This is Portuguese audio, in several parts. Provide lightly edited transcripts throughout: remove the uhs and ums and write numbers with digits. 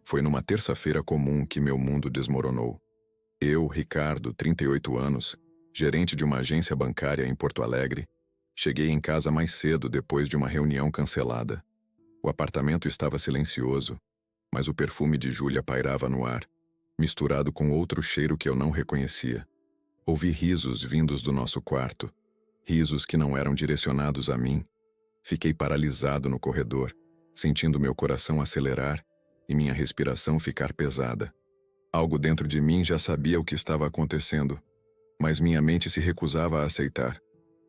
Foi numa terça-feira comum que meu mundo desmoronou. Eu, Ricardo, 38 anos, gerente de uma agência bancária em Porto Alegre, cheguei em casa mais cedo depois de uma reunião cancelada. O apartamento estava silencioso, mas o perfume de Júlia pairava no ar, misturado com outro cheiro que eu não reconhecia. Ouvi risos vindos do nosso quarto, risos que não eram direcionados a mim. Fiquei paralisado no corredor, sentindo meu coração acelerar e minha respiração ficar pesada. Algo dentro de mim já sabia o que estava acontecendo, mas minha mente se recusava a aceitar.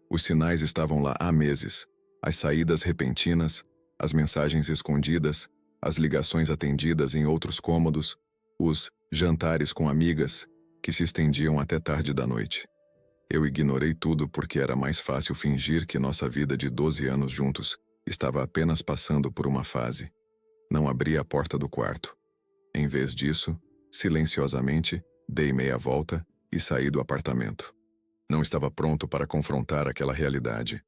Os sinais estavam lá há meses, as saídas repentinas, as mensagens escondidas, as ligações atendidas em outros cômodos, os jantares com amigas, que se estendiam até tarde da noite. Eu ignorei tudo porque era mais fácil fingir que nossa vida de 12 anos juntos estava apenas passando por uma fase. Não abri a porta do quarto. Em vez disso, silenciosamente, dei meia volta e saí do apartamento. Não estava pronto para confrontar aquela realidade.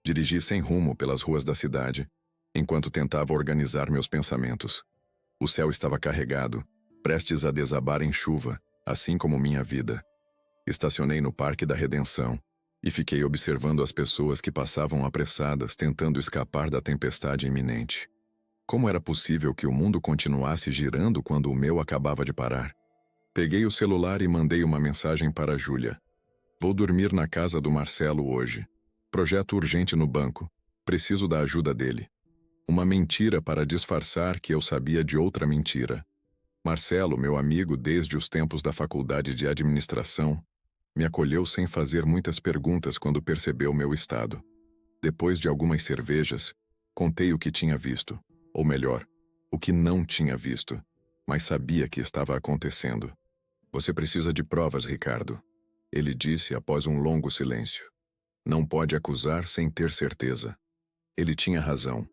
Dirigi sem rumo pelas ruas da cidade, enquanto tentava organizar meus pensamentos. O céu estava carregado, prestes a desabar em chuva, assim como minha vida. Estacionei no Parque da Redenção e fiquei observando as pessoas que passavam apressadas tentando escapar da tempestade iminente. Como era possível que o mundo continuasse girando quando o meu acabava de parar? Peguei o celular e mandei uma mensagem para Júlia. Vou dormir na casa do Marcelo hoje. Projeto urgente no banco. Preciso da ajuda dele. Uma mentira para disfarçar que eu sabia de outra mentira. Marcelo, meu amigo desde os tempos da faculdade de administração, me acolheu sem fazer muitas perguntas quando percebeu meu estado. Depois de algumas cervejas, contei o que tinha visto. Ou melhor, o que não tinha visto, mas sabia que estava acontecendo. Você precisa de provas, Ricardo, ele disse após um longo silêncio. Não pode acusar sem ter certeza. Ele tinha razão.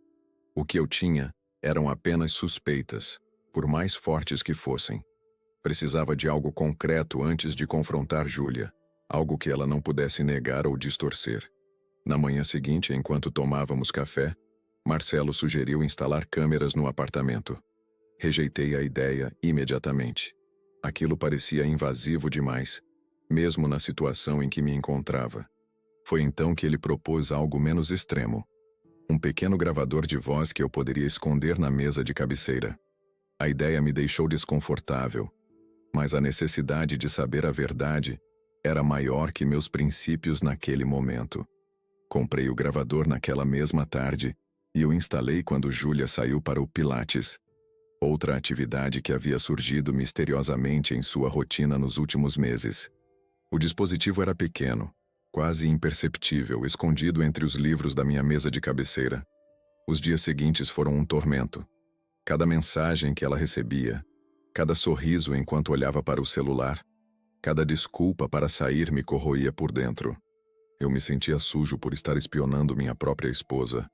O que eu tinha eram apenas suspeitas, por mais fortes que fossem. Precisava de algo concreto antes de confrontar Júlia, algo que ela não pudesse negar ou distorcer. Na manhã seguinte, enquanto tomávamos café, Marcelo sugeriu instalar câmeras no apartamento. Rejeitei a ideia imediatamente. Aquilo parecia invasivo demais, mesmo na situação em que me encontrava. Foi então que ele propôs algo menos extremo. Um pequeno gravador de voz que eu poderia esconder na mesa de cabeceira. A ideia me deixou desconfortável, mas a necessidade de saber a verdade era maior que meus princípios naquele momento. Comprei o gravador naquela mesma tarde e o instalei quando Júlia saiu para o Pilates, outra atividade que havia surgido misteriosamente em sua rotina nos últimos meses. O dispositivo era pequeno, quase imperceptível, escondido entre os livros da minha mesa de cabeceira. Os dias seguintes foram um tormento. Cada mensagem que ela recebia, cada sorriso enquanto olhava para o celular, cada desculpa para sair me corroía por dentro. Eu me sentia sujo por estar espionando minha própria esposa,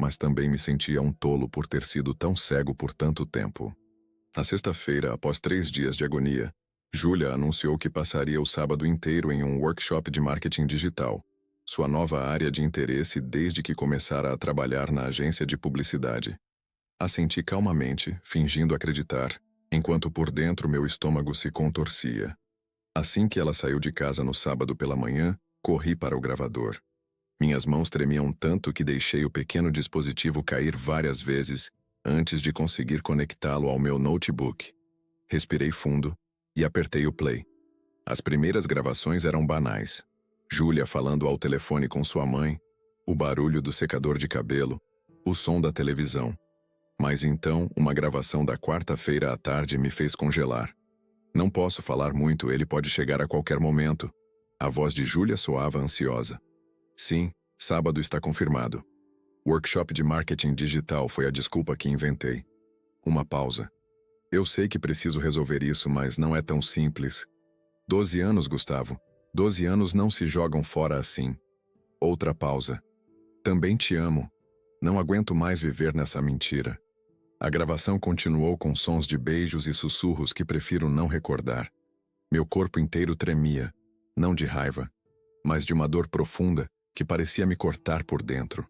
mas também me sentia um tolo por ter sido tão cego por tanto tempo. Na sexta-feira, após 3 dias de agonia, Júlia anunciou que passaria o sábado inteiro em um workshop de marketing digital, sua nova área de interesse desde que começara a trabalhar na agência de publicidade. Assenti calmamente, fingindo acreditar, enquanto por dentro meu estômago se contorcia. Assim que ela saiu de casa no sábado pela manhã, corri para o gravador. Minhas mãos tremiam tanto que deixei o pequeno dispositivo cair várias vezes antes de conseguir conectá-lo ao meu notebook. Respirei fundo e apertei o play. As primeiras gravações eram banais. Júlia falando ao telefone com sua mãe, o barulho do secador de cabelo, o som da televisão. Mas então, uma gravação da quarta-feira à tarde me fez congelar. Não posso falar muito, ele pode chegar a qualquer momento. A voz de Júlia soava ansiosa. Sim, sábado está confirmado. Workshop de marketing digital foi a desculpa que inventei. Uma pausa. Eu sei que preciso resolver isso, mas não é tão simples. 12 anos, Gustavo. 12 anos não se jogam fora assim. Outra pausa. Também te amo. Não aguento mais viver nessa mentira. A gravação continuou com sons de beijos e sussurros que prefiro não recordar. Meu corpo inteiro tremia, não de raiva, mas de uma dor profunda que parecia me cortar por dentro.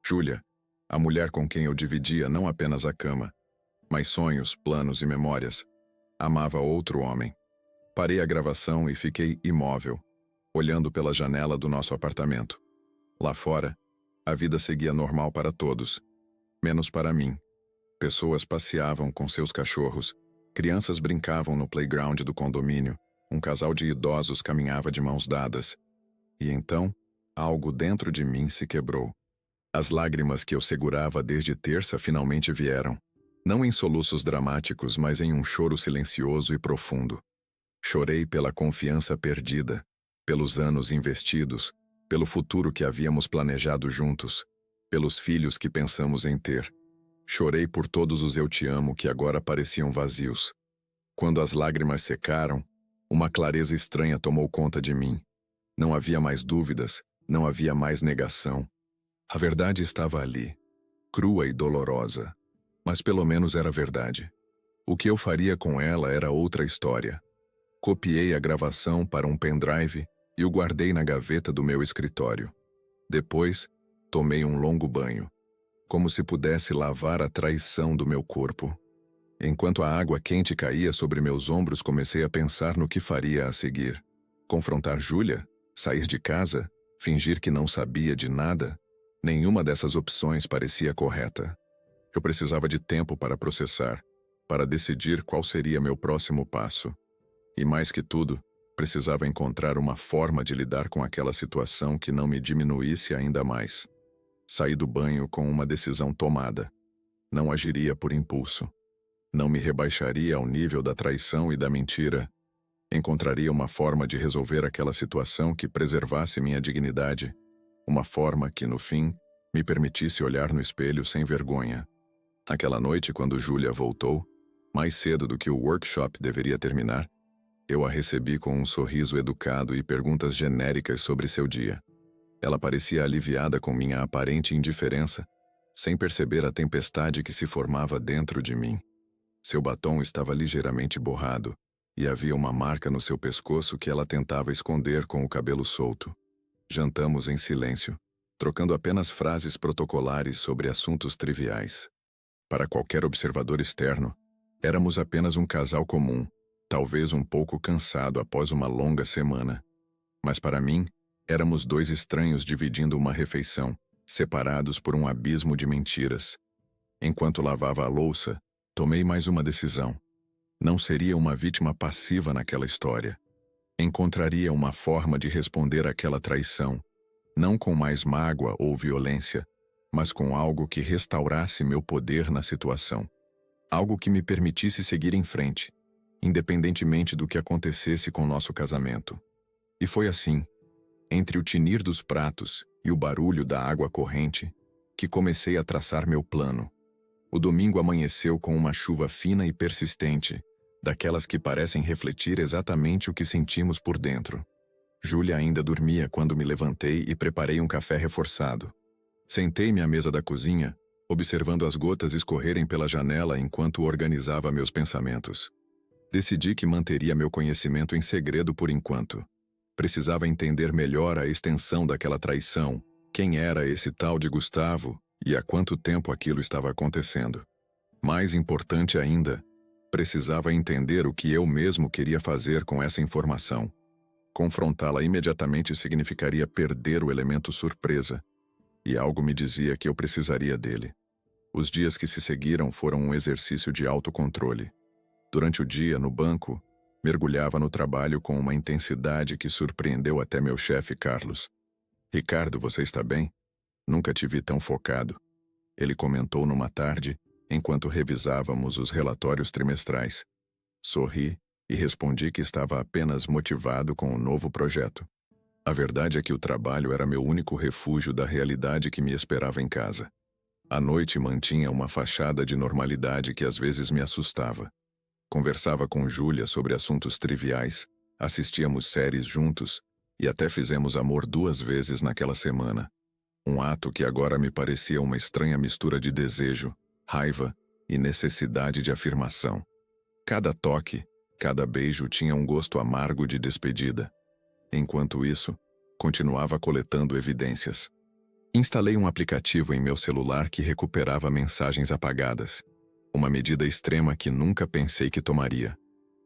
Júlia, a mulher com quem eu dividia não apenas a cama, mais sonhos, planos e memórias. Amava outro homem. Parei a gravação e fiquei imóvel, olhando pela janela do nosso apartamento. Lá fora, a vida seguia normal para todos, menos para mim. Pessoas passeavam com seus cachorros, crianças brincavam no playground do condomínio, um casal de idosos caminhava de mãos dadas. E então, algo dentro de mim se quebrou. As lágrimas que eu segurava desde terça finalmente vieram. Não em soluços dramáticos, mas em um choro silencioso e profundo. Chorei pela confiança perdida, pelos anos investidos, pelo futuro que havíamos planejado juntos, pelos filhos que pensamos em ter. Chorei por todos os eu te amo que agora pareciam vazios. Quando as lágrimas secaram, uma clareza estranha tomou conta de mim. Não havia mais dúvidas, não havia mais negação. A verdade estava ali, crua e dolorosa, mas pelo menos era verdade. O que eu faria com ela era outra história. Copiei a gravação para um pendrive e o guardei na gaveta do meu escritório. Depois, tomei um longo banho, como se pudesse lavar a traição do meu corpo. Enquanto a água quente caía sobre meus ombros, comecei a pensar no que faria a seguir. Confrontar Júlia? Sair de casa? Fingir que não sabia de nada? Nenhuma dessas opções parecia correta. Eu precisava de tempo para processar, para decidir qual seria meu próximo passo. E mais que tudo, precisava encontrar uma forma de lidar com aquela situação que não me diminuísse ainda mais. Saí do banho com uma decisão tomada. Não agiria por impulso. Não me rebaixaria ao nível da traição e da mentira. Encontraria uma forma de resolver aquela situação que preservasse minha dignidade. Uma forma que, no fim, me permitisse olhar no espelho sem vergonha. Aquela noite, quando Júlia voltou, mais cedo do que o workshop deveria terminar, eu a recebi com um sorriso educado e perguntas genéricas sobre seu dia. Ela parecia aliviada com minha aparente indiferença, sem perceber a tempestade que se formava dentro de mim. Seu batom estava ligeiramente borrado, e havia uma marca no seu pescoço que ela tentava esconder com o cabelo solto. Jantamos em silêncio, trocando apenas frases protocolares sobre assuntos triviais. Para qualquer observador externo, éramos apenas um casal comum, talvez um pouco cansado após uma longa semana. Mas para mim, éramos dois estranhos dividindo uma refeição, separados por um abismo de mentiras. Enquanto lavava a louça, tomei mais uma decisão. Não seria uma vítima passiva naquela história. Encontraria uma forma de responder àquela traição, não com mais mágoa ou violência, mas com algo que restaurasse meu poder na situação. Algo que me permitisse seguir em frente, independentemente do que acontecesse com nosso casamento. E foi assim, entre o tinir dos pratos e o barulho da água corrente, que comecei a traçar meu plano. O domingo amanheceu com uma chuva fina e persistente, daquelas que parecem refletir exatamente o que sentimos por dentro. Júlia ainda dormia quando me levantei e preparei um café reforçado. Sentei-me à mesa da cozinha, observando as gotas escorrerem pela janela enquanto organizava meus pensamentos. Decidi que manteria meu conhecimento em segredo por enquanto. Precisava entender melhor a extensão daquela traição, quem era esse tal de Gustavo e há quanto tempo aquilo estava acontecendo. Mais importante ainda, precisava entender o que eu mesmo queria fazer com essa informação. Confrontá-la imediatamente significaria perder o elemento surpresa, e algo me dizia que eu precisaria dele. Os dias que se seguiram foram um exercício de autocontrole. Durante o dia, no banco, mergulhava no trabalho com uma intensidade que surpreendeu até meu chefe Carlos. "Ricardo, você está bem? Nunca te vi tão focado", ele comentou numa tarde, enquanto revisávamos os relatórios trimestrais. Sorri e respondi que estava apenas motivado com o novo projeto. A verdade é que o trabalho era meu único refúgio da realidade que me esperava em casa. À noite mantinha uma fachada de normalidade que às vezes me assustava. Conversava com Júlia sobre assuntos triviais, assistíamos séries juntos e até fizemos amor 2 vezes naquela semana. Um ato que agora me parecia uma estranha mistura de desejo, raiva e necessidade de afirmação. Cada toque, cada beijo tinha um gosto amargo de despedida. Enquanto isso, continuava coletando evidências. Instalei um aplicativo em meu celular que recuperava mensagens apagadas. Uma medida extrema que nunca pensei que tomaria.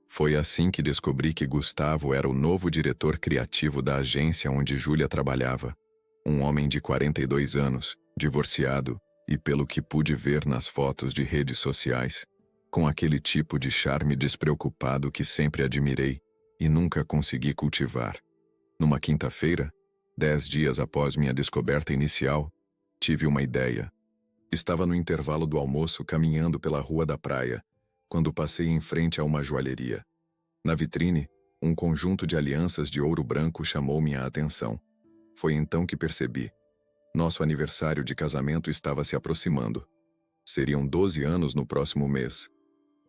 Foi assim que descobri que Gustavo era o novo diretor criativo da agência onde Júlia trabalhava. Um homem de 42 anos, divorciado, e pelo que pude ver nas fotos de redes sociais, com aquele tipo de charme despreocupado que sempre admirei e nunca consegui cultivar. Numa quinta-feira, 10 dias após minha descoberta inicial, tive uma ideia. Estava no intervalo do almoço caminhando pela rua da praia, quando passei em frente a uma joalheria. Na vitrine, um conjunto de alianças de ouro branco chamou minha atenção. Foi então que percebi. Nosso aniversário de casamento estava se aproximando. Seriam 12 anos no próximo mês.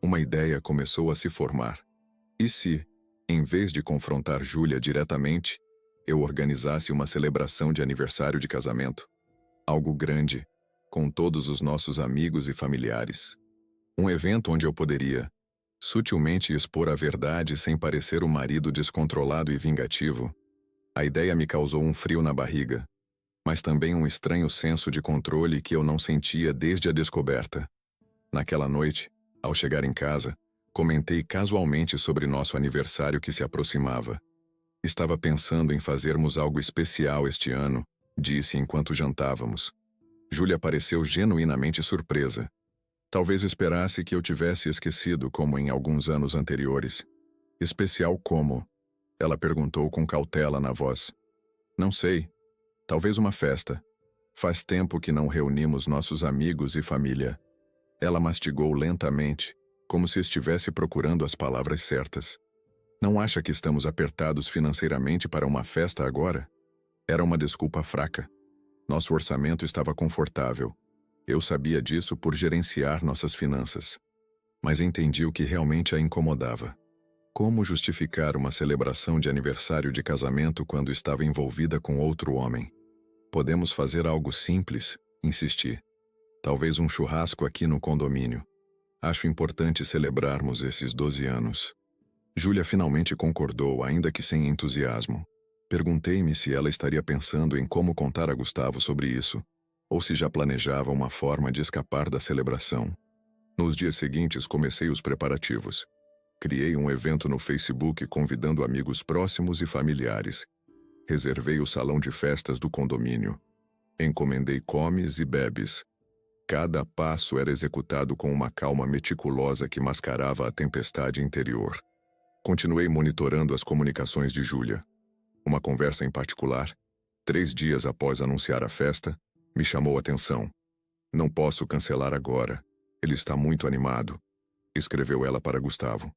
Uma ideia começou a se formar. E se, em vez de confrontar Júlia diretamente, eu organizasse uma celebração de aniversário de casamento? Algo grande, com todos os nossos amigos e familiares. Um evento onde eu poderia, sutilmente expor a verdade sem parecer um marido descontrolado e vingativo. A ideia me causou um frio na barriga, mas também um estranho senso de controle que eu não sentia desde a descoberta. Naquela noite, ao chegar em casa, comentei casualmente sobre nosso aniversário que se aproximava. Estava pensando em fazermos algo especial este ano, disse enquanto jantávamos. Júlia pareceu genuinamente surpresa. Talvez esperasse que eu tivesse esquecido como em alguns anos anteriores. Especial como? Ela perguntou com cautela na voz. Não sei. Talvez uma festa. Faz tempo que não reunimos nossos amigos e família. Ela mastigou lentamente, como se estivesse procurando as palavras certas. Não acha que estamos apertados financeiramente para uma festa agora? Era uma desculpa fraca. Nosso orçamento estava confortável. Eu sabia disso por gerenciar nossas finanças. Mas entendi o que realmente a incomodava. Como justificar uma celebração de aniversário de casamento quando estava envolvida com outro homem? Podemos fazer algo simples, insisti. Talvez um churrasco aqui no condomínio. Acho importante celebrarmos esses 12 anos. Júlia finalmente concordou, ainda que sem entusiasmo. Perguntei-me se ela estaria pensando em como contar a Gustavo sobre isso, ou se já planejava uma forma de escapar da celebração. Nos dias seguintes comecei os preparativos. Criei um evento no Facebook convidando amigos próximos e familiares. Reservei o salão de festas do condomínio. Encomendei comes e bebes. Cada passo era executado com uma calma meticulosa que mascarava a tempestade interior. Continuei monitorando as comunicações de Júlia. Uma conversa em particular, 3 dias após anunciar a festa, me chamou a atenção. Não posso cancelar agora. Ele está muito animado, escreveu ela para Gustavo.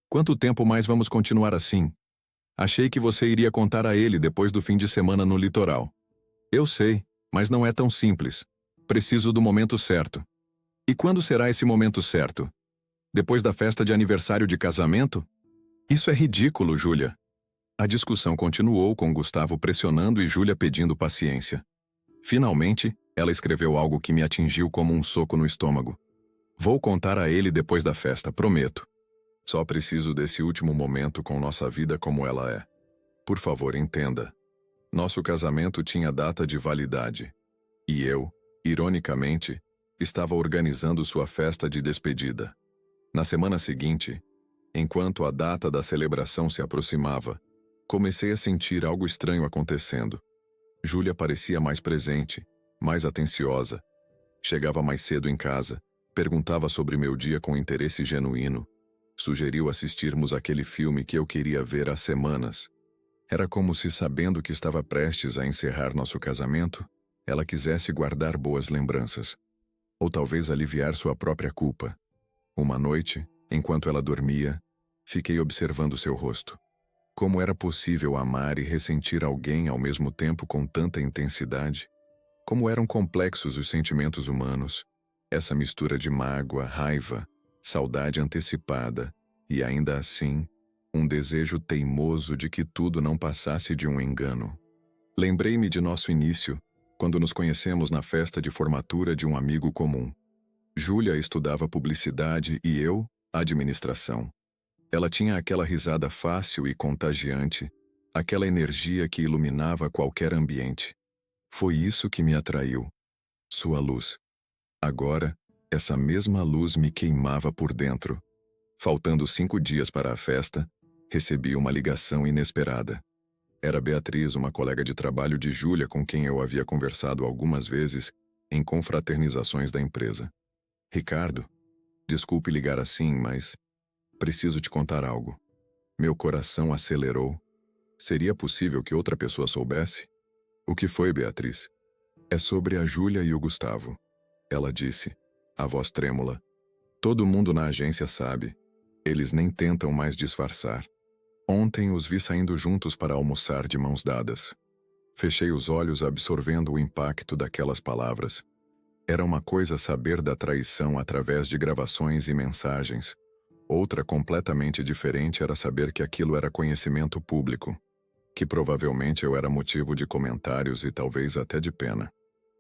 Quanto tempo mais vamos continuar assim? Achei que você iria contar a ele depois do fim de semana no litoral. Eu sei, mas não é tão simples. Preciso do momento certo. E quando será esse momento certo? Depois da festa de aniversário de casamento? Isso é ridículo, Júlia. A discussão continuou com Gustavo pressionando e Júlia pedindo paciência. Finalmente, ela escreveu algo que me atingiu como um soco no estômago. Vou contar a ele depois da festa, prometo. Só preciso desse último momento com nossa vida como ela é. Por favor, entenda. Nosso casamento tinha data de validade. E eu, ironicamente, estava organizando sua festa de despedida. Na semana seguinte, enquanto a data da celebração se aproximava, comecei a sentir algo estranho acontecendo. Júlia parecia mais presente, mais atenciosa. Chegava mais cedo em casa, perguntava sobre meu dia com interesse genuíno. Sugeriu assistirmos aquele filme que eu queria ver há semanas. Era como se, sabendo que estava prestes a encerrar nosso casamento, ela quisesse guardar boas lembranças. Ou talvez aliviar sua própria culpa. Uma noite, enquanto ela dormia, fiquei observando seu rosto. Como era possível amar e ressentir alguém ao mesmo tempo com tanta intensidade? Como eram complexos os sentimentos humanos, essa mistura de mágoa, raiva, saudade antecipada e, ainda assim, um desejo teimoso de que tudo não passasse de um engano. Lembrei-me de nosso início, quando nos conhecemos na festa de formatura de um amigo comum. Júlia estudava publicidade e eu, administração. Ela tinha aquela risada fácil e contagiante, aquela energia que iluminava qualquer ambiente. Foi isso que me atraiu. Sua luz. Agora, Essa mesma luz me queimava por dentro. Faltando 5 dias para a festa, recebi uma ligação inesperada. Era Beatriz, uma colega de trabalho de Júlia com quem eu havia conversado algumas vezes em confraternizações da empresa. Ricardo, desculpe ligar assim, mas preciso te contar algo. Meu coração acelerou. Seria possível que outra pessoa soubesse? O que foi, Beatriz? É sobre a Júlia e o Gustavo. Ela disse, a voz trêmula. Todo mundo na agência sabe. Eles nem tentam mais disfarçar. Ontem os vi saindo juntos para almoçar de mãos dadas. Fechei os olhos absorvendo o impacto daquelas palavras. Era uma coisa saber da traição através de gravações e mensagens. Outra completamente diferente era saber que aquilo era conhecimento público. Que provavelmente eu era motivo de comentários e talvez até de pena.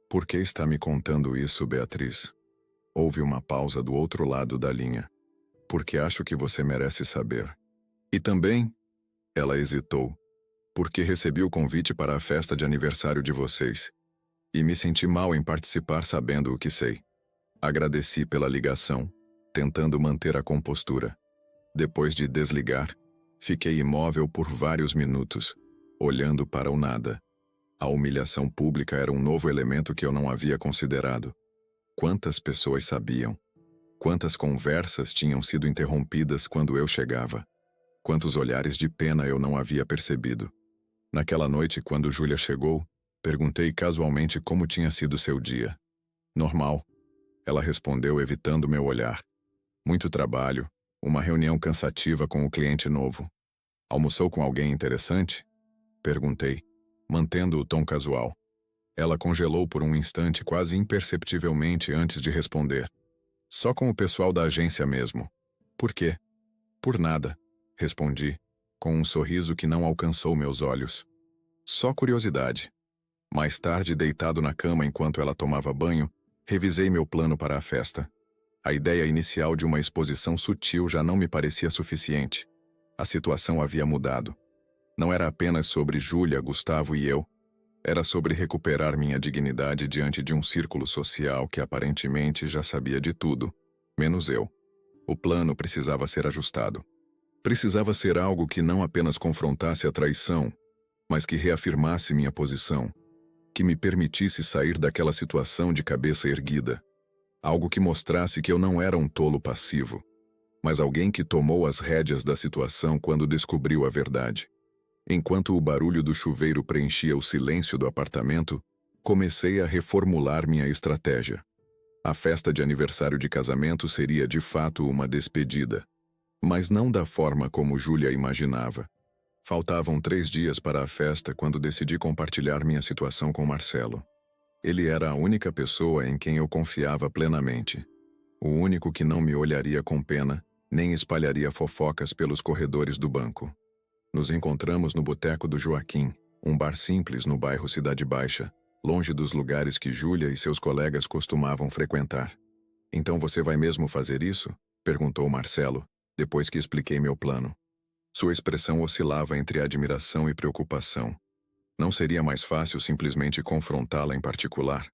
Por que está me contando isso, Beatriz? Houve uma pausa do outro lado da linha. Porque acho que você merece saber. E também, ela hesitou, porque recebi o convite para a festa de aniversário de vocês. E me senti mal em participar sabendo o que sei. Agradeci pela ligação, tentando manter a compostura. Depois de desligar, fiquei imóvel por vários minutos, olhando para o nada. A humilhação pública era um novo elemento que eu não havia considerado. Quantas pessoas sabiam? Quantas conversas tinham sido interrompidas quando eu chegava? Quantos olhares de pena eu não havia percebido? Naquela noite, quando Júlia chegou, perguntei casualmente como tinha sido seu dia. Normal. Ela respondeu evitando meu olhar. Muito trabalho, uma reunião cansativa com o cliente novo. Almoçou com alguém interessante? Perguntei, mantendo o tom casual. Ela congelou por um instante quase imperceptivelmente antes de responder. Só com o pessoal da agência mesmo. Por quê? Por nada, respondi, com um sorriso que não alcançou meus olhos. Só curiosidade. Mais tarde, deitado na cama enquanto ela tomava banho, revisei meu plano para a festa. A ideia inicial de uma exposição sutil já não me parecia suficiente. A situação havia mudado. Não era apenas sobre Júlia, Gustavo e eu. Era sobre recuperar minha dignidade diante de um círculo social que aparentemente já sabia de tudo, menos eu. O plano precisava ser ajustado. Precisava ser algo que não apenas confrontasse a traição, mas que reafirmasse minha posição, que me permitisse sair daquela situação de cabeça erguida. Algo que mostrasse que eu não era um tolo passivo, mas alguém que tomou as rédeas da situação quando descobriu a verdade. Enquanto o barulho do chuveiro preenchia o silêncio do apartamento, comecei a reformular minha estratégia. A festa de aniversário de casamento seria de fato uma despedida, mas não da forma como Júlia imaginava. Faltavam 3 dias para a festa quando decidi compartilhar minha situação com Marcelo. Ele era a única pessoa em quem eu confiava plenamente. O único que não me olharia com pena, nem espalharia fofocas pelos corredores do banco. Nos encontramos no Boteco do Joaquim, um bar simples no bairro Cidade Baixa, longe dos lugares que Júlia e seus colegas costumavam frequentar. Então você vai mesmo fazer isso? Perguntou Marcelo, depois que expliquei meu plano. Sua expressão oscilava entre admiração e preocupação. Não seria mais fácil simplesmente confrontá-la em particular?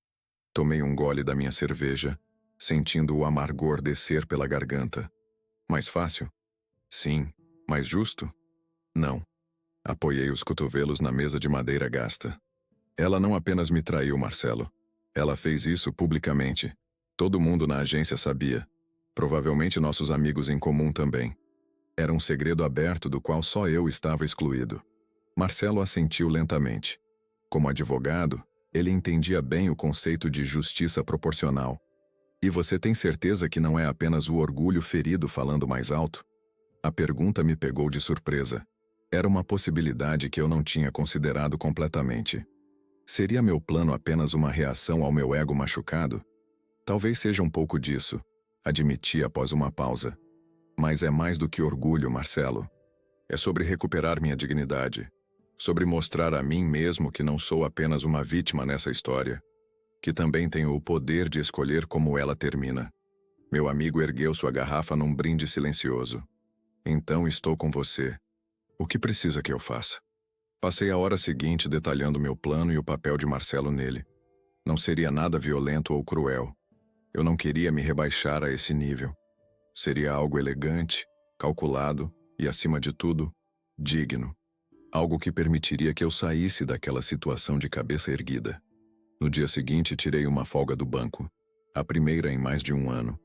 Tomei um gole da minha cerveja, sentindo o amargor descer pela garganta. Mais fácil? Sim. Mais justo? Não. Apoiei os cotovelos na mesa de madeira gasta. Ela não apenas me traiu, Marcelo. Ela fez isso publicamente. Todo mundo na agência sabia. Provavelmente nossos amigos em comum também. Era um segredo aberto do qual só eu estava excluído. Marcelo assentiu lentamente. Como advogado, ele entendia bem o conceito de justiça proporcional. E você tem certeza que não é apenas o orgulho ferido falando mais alto? A pergunta me pegou de surpresa. Era uma possibilidade que eu não tinha considerado completamente. Seria meu plano apenas uma reação ao meu ego machucado? Talvez seja um pouco disso, admiti após uma pausa. Mas é mais do que orgulho, Marcelo. É sobre recuperar minha dignidade. Sobre mostrar a mim mesmo que não sou apenas uma vítima nessa história. Que também tenho o poder de escolher como ela termina. Meu amigo ergueu sua garrafa num brinde silencioso. Então estou com você. O que precisa que eu faça? Passei a hora seguinte detalhando meu plano e o papel de Marcelo nele. Não seria nada violento ou cruel. Eu não queria me rebaixar a esse nível. Seria algo elegante, calculado e, acima de tudo, digno. Algo que permitiria que eu saísse daquela situação de cabeça erguida. No dia seguinte, tirei uma folga do banco, a primeira em mais de um ano,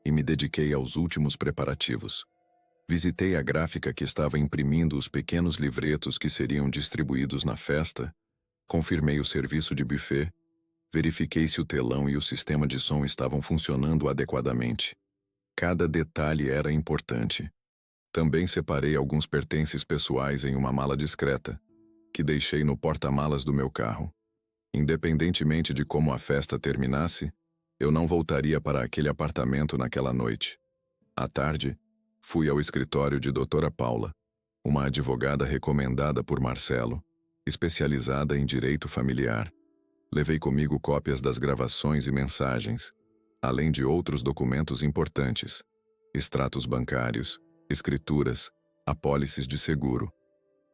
e me dediquei aos últimos preparativos. Visitei a gráfica que estava imprimindo os pequenos livretos que seriam distribuídos na festa, confirmei o serviço de buffet, verifiquei se o telão e o sistema de som estavam funcionando adequadamente. Cada detalhe era importante. Também separei alguns pertences pessoais em uma mala discreta, que deixei no porta-malas do meu carro. Independentemente de como a festa terminasse, eu não voltaria para aquele apartamento naquela noite. À tarde, fui ao escritório de Doutora Paula, uma advogada recomendada por Marcelo, especializada em direito familiar. Levei comigo cópias das gravações e mensagens, além de outros documentos importantes, extratos bancários, escrituras, apólices de seguro.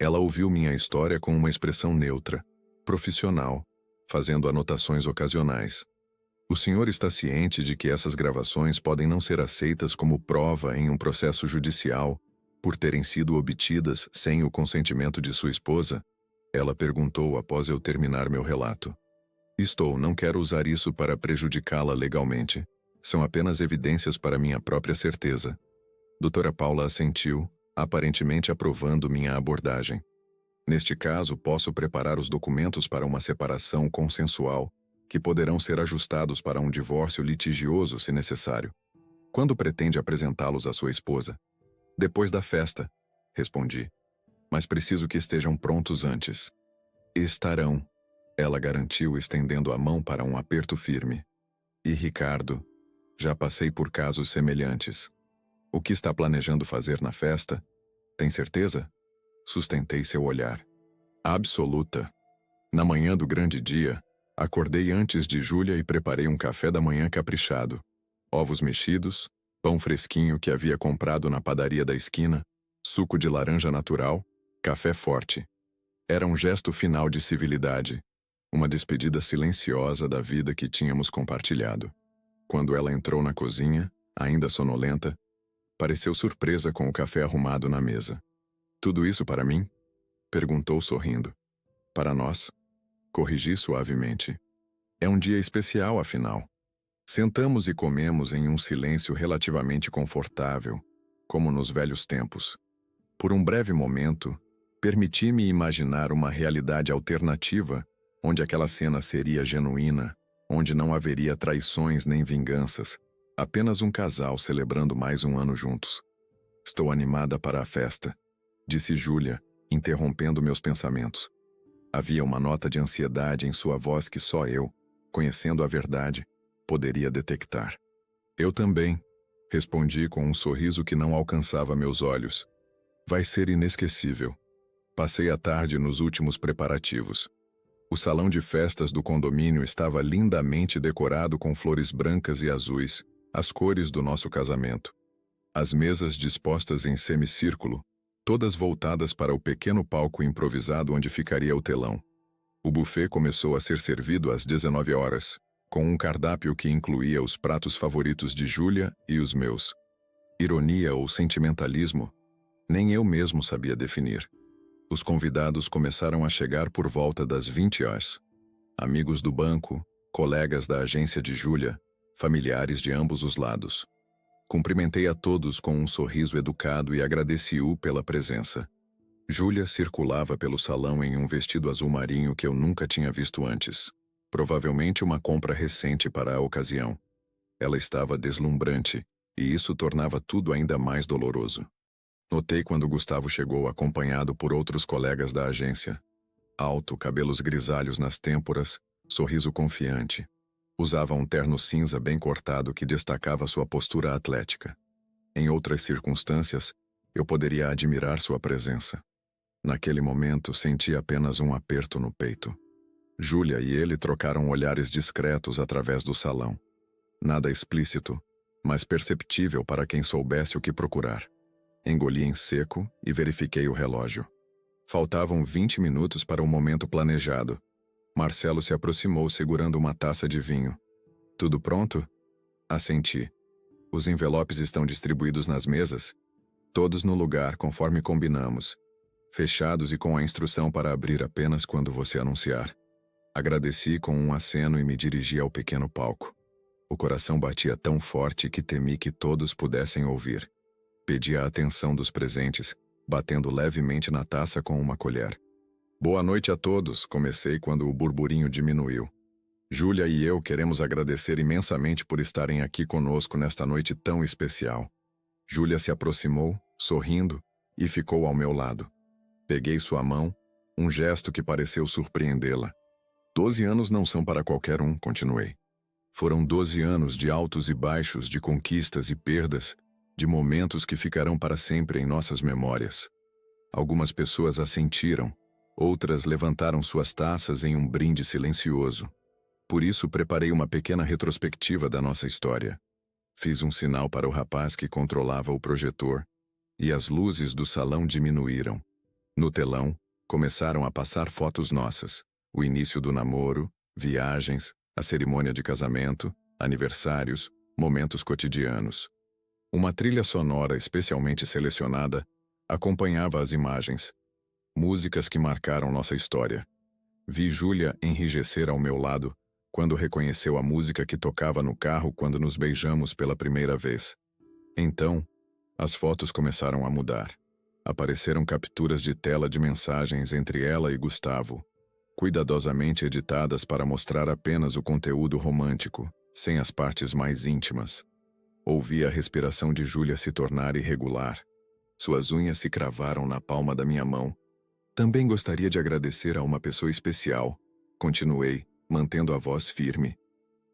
Ela ouviu minha história com uma expressão neutra, profissional, fazendo anotações ocasionais. O senhor está ciente de que essas gravações podem não ser aceitas como prova em um processo judicial por terem sido obtidas sem o consentimento de sua esposa? Ela perguntou após eu terminar meu relato. Não quero usar isso para prejudicá-la legalmente. São apenas evidências para minha própria certeza. Doutora Paula assentiu, aparentemente aprovando minha abordagem. Neste caso, posso preparar os documentos para uma separação consensual, que poderão ser ajustados para um divórcio litigioso se necessário. Quando pretende apresentá-los à sua esposa? Depois da festa, respondi. Mas preciso que estejam prontos antes. Estarão, ela garantiu, estendendo a mão para um aperto firme. E Ricardo, já passei por casos semelhantes. O que está planejando fazer na festa? Tem certeza? Sustentei seu olhar. Absoluta. Na manhã do grande dia, acordei antes de Júlia e preparei um café da manhã caprichado. Ovos mexidos, pão fresquinho que havia comprado na padaria da esquina, suco de laranja natural, café forte. Era um gesto final de civilidade, uma despedida silenciosa da vida que tínhamos compartilhado. Quando ela entrou na cozinha, ainda sonolenta, pareceu surpresa com o café arrumado na mesa. Tudo isso para mim? Perguntou sorrindo. Para nós? Corrigi suavemente. É um dia especial, afinal. Sentamos e comemos em um silêncio relativamente confortável, como nos velhos tempos. Por um breve momento, permiti-me imaginar uma realidade alternativa, onde aquela cena seria genuína, onde não haveria traições nem vinganças, apenas um casal celebrando mais um ano juntos. Estou animada para a festa, disse Júlia, interrompendo meus pensamentos. Havia uma nota de ansiedade em sua voz que só eu, conhecendo a verdade, poderia detectar. Eu também, respondi com um sorriso que não alcançava meus olhos. Vai ser inesquecível. Passei a tarde nos últimos preparativos. O salão de festas do condomínio estava lindamente decorado com flores brancas e azuis, as cores do nosso casamento. As mesas dispostas em semicírculo, todas voltadas para o pequeno palco improvisado onde ficaria o telão. O buffet começou a ser servido às 19 horas, com um cardápio que incluía os pratos favoritos de Júlia e os meus. Ironia ou sentimentalismo? Nem eu mesmo sabia definir. Os convidados começaram a chegar por volta das 20 horas. Amigos do banco, colegas da agência de Júlia, familiares de ambos os lados. Cumprimentei a todos com um sorriso educado e agradeci-o pela presença. Júlia circulava pelo salão em um vestido azul marinho que eu nunca tinha visto antes. Provavelmente uma compra recente para a ocasião. Ela estava deslumbrante, e isso tornava tudo ainda mais doloroso. Notei quando Gustavo chegou acompanhado por outros colegas da agência. Alto, cabelos grisalhos nas têmporas, sorriso confiante. Usava um terno cinza bem cortado que destacava sua postura atlética. Em outras circunstâncias, eu poderia admirar sua presença. Naquele momento, senti apenas um aperto no peito. Júlia e ele trocaram olhares discretos através do salão. Nada explícito, mas perceptível para quem soubesse o que procurar. Engoli em seco e verifiquei o relógio. Faltavam 20 minutos para o momento planejado. Marcelo se aproximou segurando uma taça de vinho. Tudo pronto? Assenti. Os envelopes estão distribuídos nas mesas? Todos no lugar, conforme combinamos. Fechados e com a instrução para abrir apenas quando você anunciar. Agradeci com um aceno e me dirigi ao pequeno palco. O coração batia tão forte que temi que todos pudessem ouvir. Pedi a atenção dos presentes, batendo levemente na taça com uma colher. Boa noite a todos, comecei quando o burburinho diminuiu. Júlia e eu queremos agradecer imensamente por estarem aqui conosco nesta noite tão especial. Júlia se aproximou, sorrindo, e ficou ao meu lado. Peguei sua mão, um gesto que pareceu surpreendê-la. 12 anos não são para qualquer um, continuei. Foram 12 anos de altos e baixos, de conquistas e perdas, de momentos que ficarão para sempre em nossas memórias. Algumas pessoas assentiram, outras levantaram suas taças em um brinde silencioso. Por isso preparei uma pequena retrospectiva da nossa história. Fiz um sinal para o rapaz que controlava o projetor, e as luzes do salão diminuíram. No telão, começaram a passar fotos nossas, o início do namoro, viagens, a cerimônia de casamento, aniversários, momentos cotidianos. Uma trilha sonora especialmente selecionada acompanhava as imagens, músicas que marcaram nossa história. Vi Júlia enrijecer ao meu lado quando reconheceu a música que tocava no carro quando nos beijamos pela primeira vez. Então, as fotos começaram a mudar. Apareceram capturas de tela de mensagens entre ela e Gustavo, cuidadosamente editadas para mostrar apenas o conteúdo romântico, sem as partes mais íntimas. Ouvi a respiração de Júlia se tornar irregular. Suas unhas se cravaram na palma da minha mão. Também gostaria de agradecer a uma pessoa especial, continuei, mantendo a voz firme.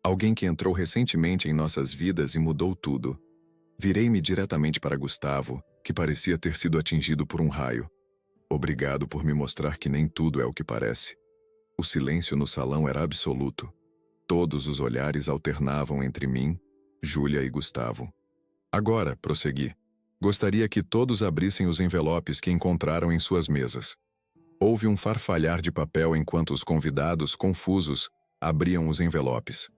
Alguém que entrou recentemente em nossas vidas e mudou tudo. Virei-me diretamente para Gustavo, que parecia ter sido atingido por um raio. Obrigado por me mostrar que nem tudo é o que parece. O silêncio no salão era absoluto. Todos os olhares alternavam entre mim, Júlia e Gustavo. Agora, prossegui. Gostaria que todos abrissem os envelopes que encontraram em suas mesas. Houve um farfalhar de papel enquanto os convidados, confusos, abriam os envelopes.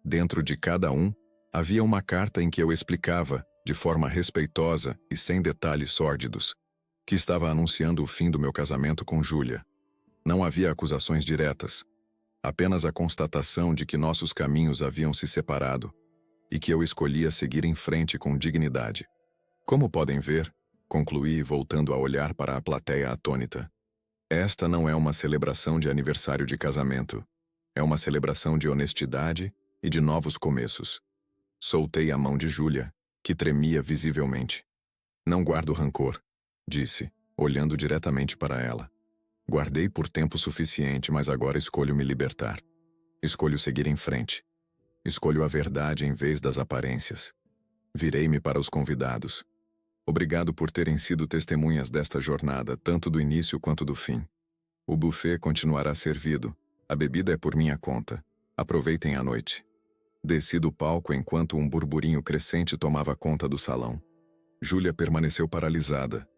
Dentro de cada um, havia uma carta em que eu explicava, de forma respeitosa e sem detalhes sórdidos, que estava anunciando o fim do meu casamento com Júlia. Não havia acusações diretas, apenas a constatação de que nossos caminhos haviam se separado e que eu escolhia seguir em frente com dignidade. Como podem ver, concluí voltando a olhar para a plateia atônita. Esta não é uma celebração de aniversário de casamento. É uma celebração de honestidade e de novos começos. Soltei a mão de Júlia, que tremia visivelmente. Não guardo rancor, disse, olhando diretamente para ela. Guardei por tempo suficiente, mas agora escolho me libertar. Escolho seguir em frente. Escolho a verdade em vez das aparências. Virei-me para os convidados. Obrigado por terem sido testemunhas desta jornada, tanto do início quanto do fim. O buffet continuará servido. A bebida é por minha conta. Aproveitem a noite. Desci do palco enquanto um burburinho crescente tomava conta do salão. Júlia permaneceu paralisada,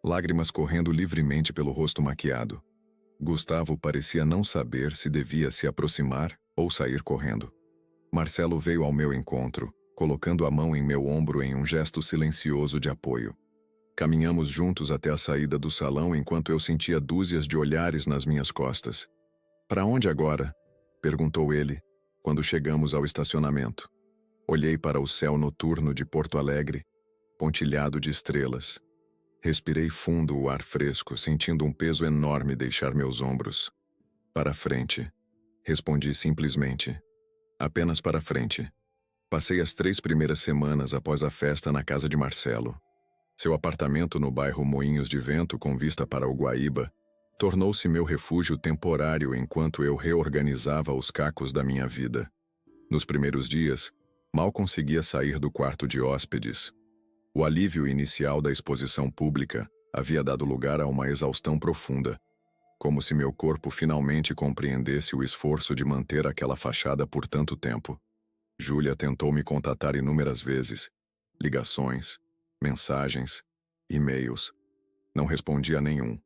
lágrimas correndo livremente pelo rosto maquiado. Gustavo parecia não saber se devia se aproximar ou sair correndo. Marcelo veio ao meu encontro, colocando a mão em meu ombro em um gesto silencioso de apoio. Caminhamos juntos até a saída do salão enquanto eu sentia dúzias de olhares nas minhas costas. "Para onde agora?" perguntou ele, quando chegamos ao estacionamento. Olhei para o céu noturno de Porto Alegre, pontilhado de estrelas. Respirei fundo o ar fresco, sentindo um peso enorme deixar meus ombros. "Para frente", respondi simplesmente. "Apenas para frente." Passei as 3 primeiras semanas após a festa na casa de Marcelo. Seu apartamento no bairro Moinhos de Vento, com vista para o Guaíba, tornou-se meu refúgio temporário enquanto eu reorganizava os cacos da minha vida. Nos primeiros dias, mal conseguia sair do quarto de hóspedes. O alívio inicial da exposição pública havia dado lugar a uma exaustão profunda, como se meu corpo finalmente compreendesse o esforço de manter aquela fachada por tanto tempo. Júlia tentou me contatar inúmeras vezes. Ligações, mensagens, e-mails. Não respondi a nenhum.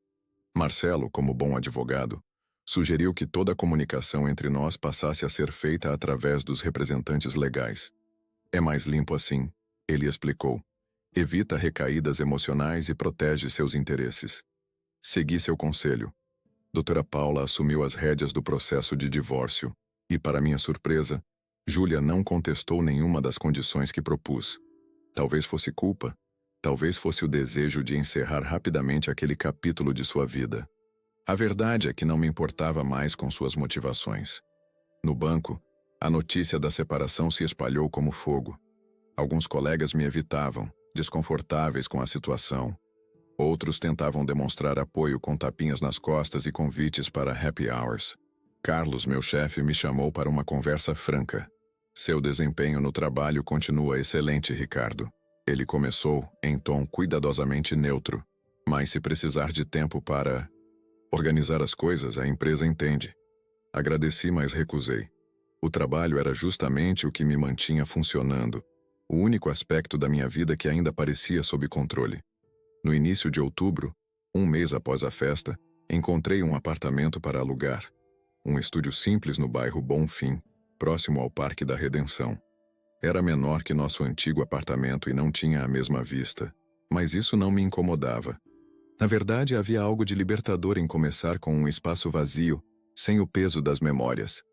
Marcelo, como bom advogado, sugeriu que toda a comunicação entre nós passasse a ser feita através dos representantes legais. É mais limpo assim, ele explicou. Evita recaídas emocionais e protege seus interesses. Segui seu conselho. Doutora Paula assumiu as rédeas do processo de divórcio e, para minha surpresa, Júlia não contestou nenhuma das condições que propus. Talvez fosse culpa, talvez fosse o desejo de encerrar rapidamente aquele capítulo de sua vida. A verdade é que não me importava mais com suas motivações. No banco, a notícia da separação se espalhou como fogo. Alguns colegas me evitavam, desconfortáveis com a situação. Outros tentavam demonstrar apoio com tapinhas nas costas e convites para happy hours. Carlos, meu chefe, me chamou para uma conversa franca. Seu desempenho no trabalho continua excelente, Ricardo. Ele começou em tom cuidadosamente neutro. Mas se precisar de tempo para organizar as coisas, a empresa entende. Agradeci, mas recusei. O trabalho era justamente o que me mantinha funcionando. O único aspecto da minha vida que ainda parecia sob controle. No início de outubro, um mês após a festa, encontrei um apartamento para alugar. Um estúdio simples no bairro Bonfim, próximo ao Parque da Redenção. Era menor que nosso antigo apartamento e não tinha a mesma vista, mas isso não me incomodava. Na verdade, havia algo de libertador em começar com um espaço vazio, sem o peso das memórias.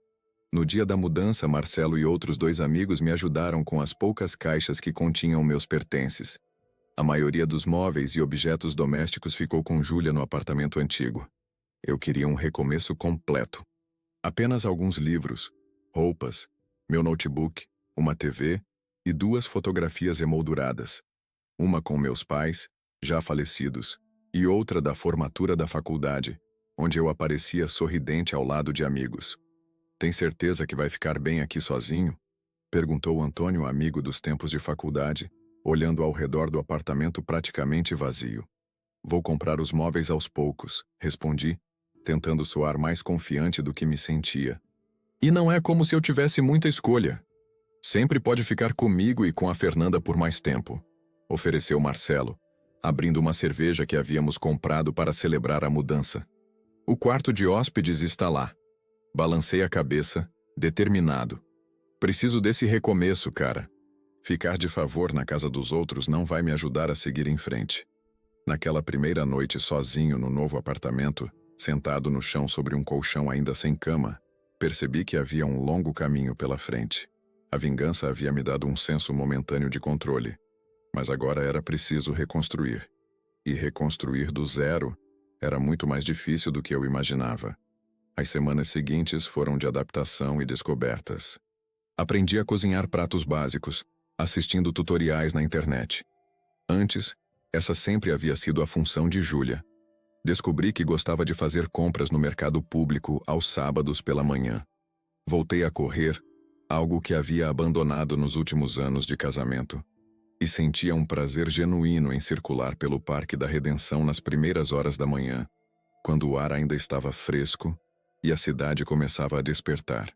No dia da mudança, Marcelo e outros 2 amigos me ajudaram com as poucas caixas que continham meus pertences. A maioria dos móveis e objetos domésticos ficou com Júlia no apartamento antigo. Eu queria um recomeço completo. Apenas alguns livros, roupas, meu notebook, uma TV e 2 fotografias emolduradas. Uma com meus pais, já falecidos, e outra da formatura da faculdade, onde eu aparecia sorridente ao lado de amigos. Tem certeza que vai ficar bem aqui sozinho? Perguntou Antônio, amigo dos tempos de faculdade, olhando ao redor do apartamento praticamente vazio. Vou comprar os móveis aos poucos, respondi, tentando soar mais confiante do que me sentia. E não é como se eu tivesse muita escolha. Sempre pode ficar comigo e com a Fernanda por mais tempo, ofereceu Marcelo, abrindo uma cerveja que havíamos comprado para celebrar a mudança. O quarto de hóspedes está lá. Balancei a cabeça, determinado. Preciso desse recomeço, cara. Ficar de favor na casa dos outros não vai me ajudar a seguir em frente. Naquela primeira noite sozinho no novo apartamento, sentado no chão sobre um colchão ainda sem cama, percebi que havia um longo caminho pela frente. A vingança havia me dado um senso momentâneo de controle, mas agora era preciso reconstruir. E reconstruir do zero era muito mais difícil do que eu imaginava. As semanas seguintes foram de adaptação e descobertas. Aprendi a cozinhar pratos básicos, assistindo tutoriais na internet. Antes, essa sempre havia sido a função de Júlia. Descobri que gostava de fazer compras no mercado público aos sábados pela manhã. Voltei a correr, algo que havia abandonado nos últimos anos de casamento, e sentia um prazer genuíno em circular pelo Parque da Redenção nas primeiras horas da manhã, quando o ar ainda estava fresco e a cidade começava a despertar.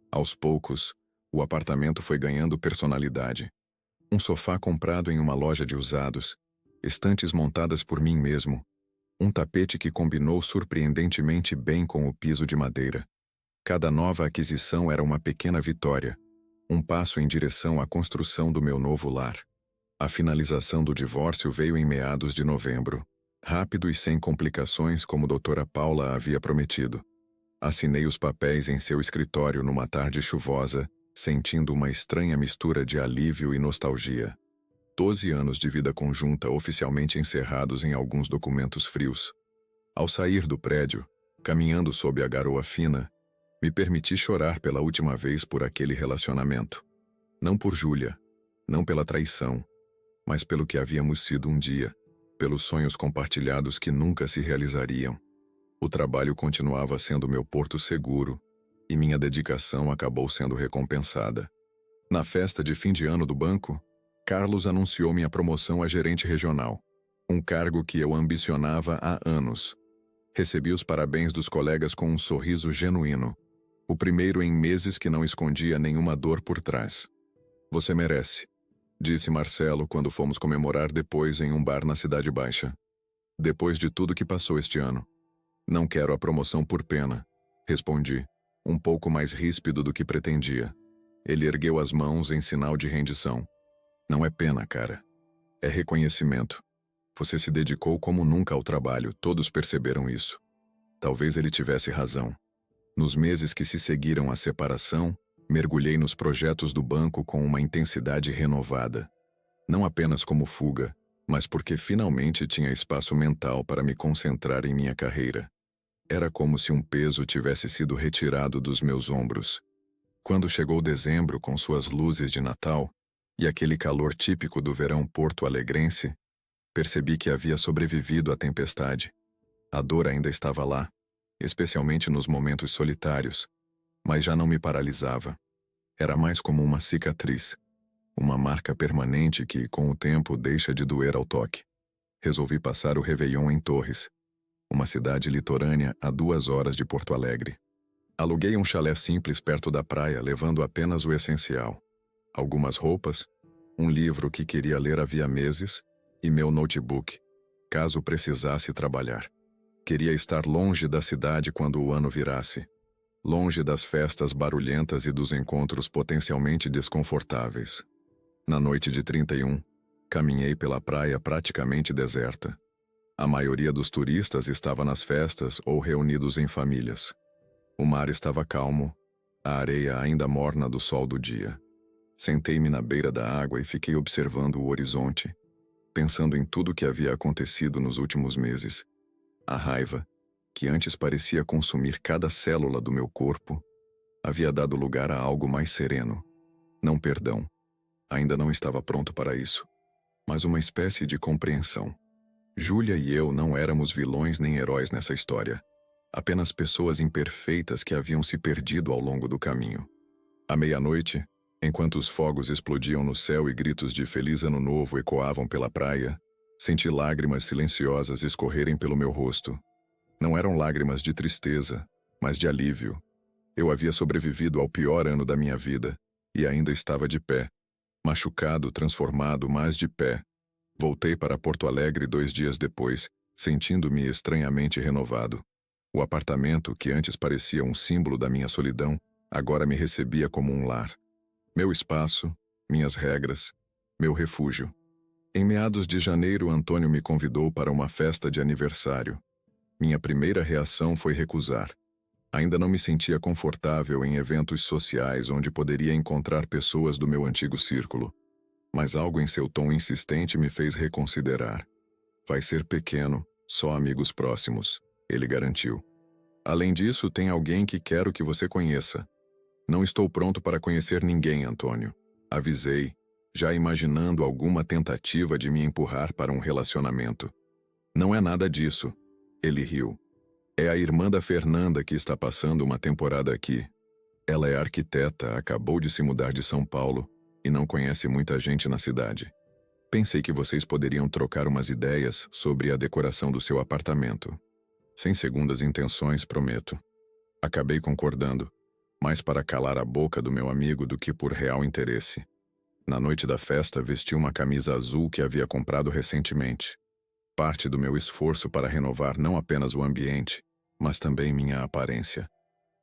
Aos poucos, o apartamento foi ganhando personalidade. Um sofá comprado em uma loja de usados, estantes montadas por mim mesmo, um tapete que combinou surpreendentemente bem com o piso de madeira. Cada nova aquisição era uma pequena vitória, um passo em direção à construção do meu novo lar. A finalização do divórcio veio em meados de novembro, rápido e sem complicações como doutora Paula havia prometido. Assinei os papéis em seu escritório numa tarde chuvosa, sentindo uma estranha mistura de alívio e nostalgia. 12 anos de vida conjunta oficialmente encerrados em alguns documentos frios. Ao sair do prédio, caminhando sob a garoa fina, me permiti chorar pela última vez por aquele relacionamento. Não por Júlia, não pela traição, mas pelo que havíamos sido um dia, pelos sonhos compartilhados que nunca se realizariam. O trabalho continuava sendo meu porto seguro, e minha dedicação acabou sendo recompensada. Na festa de fim de ano do banco, Carlos anunciou minha promoção a gerente regional, um cargo que eu ambicionava há anos. Recebi os parabéns dos colegas com um sorriso genuíno, o primeiro em meses que não escondia nenhuma dor por trás. Você merece, disse Marcelo quando fomos comemorar depois em um bar na Cidade Baixa. Depois de tudo que passou este ano. Não quero a promoção por pena, respondi, um pouco mais ríspido do que pretendia. Ele ergueu as mãos em sinal de rendição. Não é pena, cara. É reconhecimento. Você se dedicou como nunca ao trabalho, todos perceberam isso. Talvez ele tivesse razão. Nos meses que se seguiram à separação, mergulhei nos projetos do banco com uma intensidade renovada. Não apenas como fuga, mas porque finalmente tinha espaço mental para me concentrar em minha carreira. Era como se um peso tivesse sido retirado dos meus ombros. Quando chegou dezembro com suas luzes de Natal e aquele calor típico do verão porto-alegrense, percebi que havia sobrevivido à tempestade. A dor ainda estava lá, especialmente nos momentos solitários, mas já não me paralisava. Era mais como uma cicatriz, uma marca permanente que, com o tempo, deixa de doer ao toque. Resolvi passar o Réveillon em Torres, uma cidade litorânea a 2 horas de Porto Alegre. Aluguei um chalé simples perto da praia, levando apenas o essencial. Algumas roupas, um livro que queria ler havia meses e meu notebook, caso precisasse trabalhar. Queria estar longe da cidade quando o ano virasse, longe das festas barulhentas e dos encontros potencialmente desconfortáveis. Na noite de 31, caminhei pela praia praticamente deserta. A maioria dos turistas estava nas festas ou reunidos em famílias. O mar estava calmo, a areia ainda morna do sol do dia. Sentei-me na beira da água e fiquei observando o horizonte, pensando em tudo que havia acontecido nos últimos meses. A raiva, que antes parecia consumir cada célula do meu corpo, havia dado lugar a algo mais sereno. Não perdão, ainda não estava pronto para isso, mas uma espécie de compreensão. Júlia e eu não éramos vilões nem heróis nessa história, apenas pessoas imperfeitas que haviam se perdido ao longo do caminho. À meia-noite, enquanto os fogos explodiam no céu e gritos de Feliz Ano Novo ecoavam pela praia, senti lágrimas silenciosas escorrerem pelo meu rosto. Não eram lágrimas de tristeza, mas de alívio. Eu havia sobrevivido ao pior ano da minha vida e ainda estava de pé. Machucado, transformado, mas de pé. Voltei para Porto Alegre 2 dias depois, sentindo-me estranhamente renovado. O apartamento, que antes parecia um símbolo da minha solidão, agora me recebia como um lar. Meu espaço, minhas regras, meu refúgio. Em meados de janeiro, Antônio me convidou para uma festa de aniversário. Minha primeira reação foi recusar. Ainda não me sentia confortável em eventos sociais onde poderia encontrar pessoas do meu antigo círculo. Mas algo em seu tom insistente me fez reconsiderar. Vai ser pequeno, só amigos próximos, ele garantiu. Além disso, tem alguém que quero que você conheça. Não estou pronto para conhecer ninguém, Antônio. Avisei, já imaginando alguma tentativa de me empurrar para um relacionamento. Não é nada disso, ele riu. É a irmã da Fernanda que está passando uma temporada aqui. Ela é arquiteta, acabou de se mudar de São Paulo e não conhece muita gente na cidade. Pensei que vocês poderiam trocar umas ideias sobre a decoração do seu apartamento. Sem segundas intenções, prometo. Acabei concordando, mais para calar a boca do meu amigo do que por real interesse. Na noite da festa, vesti uma camisa azul que havia comprado recentemente. Parte do meu esforço para renovar não apenas o ambiente, mas também minha aparência.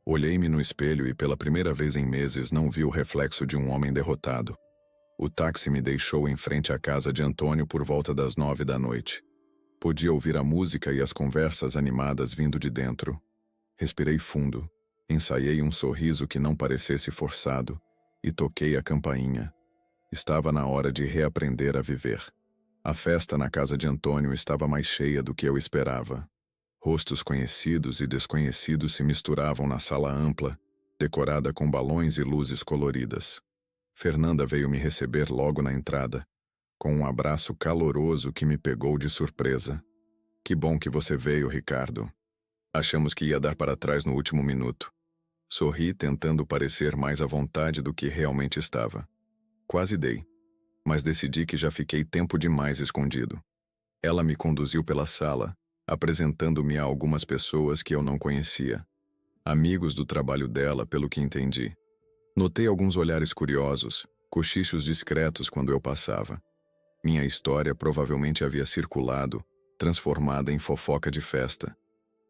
Olhei-me no espelho e pela primeira vez em meses não vi o reflexo de um homem derrotado. O táxi me deixou em frente à casa de Antônio por volta das 9 da noite. Podia ouvir a música e as conversas animadas vindo de dentro. Respirei fundo, ensaiei um sorriso que não parecesse forçado e toquei a campainha. Estava na hora de reaprender a viver. A festa na casa de Antônio estava mais cheia do que eu esperava. Rostos conhecidos e desconhecidos se misturavam na sala ampla, decorada com balões e luzes coloridas. Fernanda veio me receber logo na entrada, com um abraço caloroso que me pegou de surpresa. Que bom que você veio, Ricardo. Achamos que ia dar para trás no último minuto. Sorri, tentando parecer mais à vontade do que realmente estava. Quase dei, mas decidi que já fiquei tempo demais escondido. Ela me conduziu pela sala, apresentando-me a algumas pessoas que eu não conhecia. Amigos do trabalho dela, pelo que entendi. Notei alguns olhares curiosos, cochichos discretos quando eu passava. Minha história provavelmente havia circulado, transformada em fofoca de festa.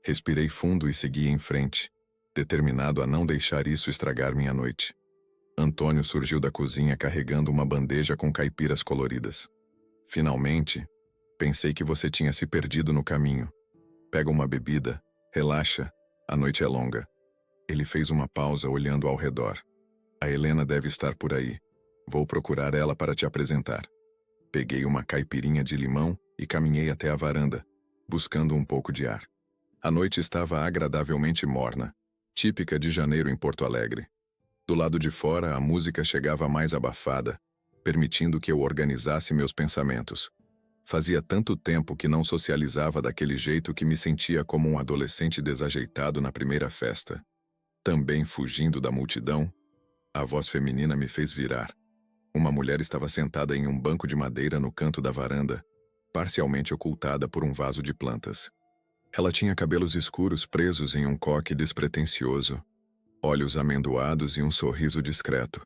Respirei fundo e segui em frente, determinado a não deixar isso estragar minha noite. Antônio surgiu da cozinha carregando uma bandeja com caipiras coloridas. Finalmente, pensei que você tinha se perdido no caminho. Pega uma bebida, relaxa, a noite é longa. Ele fez uma pausa olhando ao redor. A Helena deve estar por aí. Vou procurar ela para te apresentar. Peguei uma caipirinha de limão e caminhei até a varanda, buscando um pouco de ar. A noite estava agradavelmente morna, típica de janeiro em Porto Alegre. Do lado de fora, a música chegava mais abafada, permitindo que eu organizasse meus pensamentos. Fazia tanto tempo que não socializava daquele jeito que me sentia como um adolescente desajeitado na primeira festa. Também fugindo da multidão, a voz feminina me fez virar. Uma mulher estava sentada em um banco de madeira no canto da varanda, parcialmente ocultada por um vaso de plantas. Ela tinha cabelos escuros presos em um coque despretensioso, olhos amendoados e um sorriso discreto.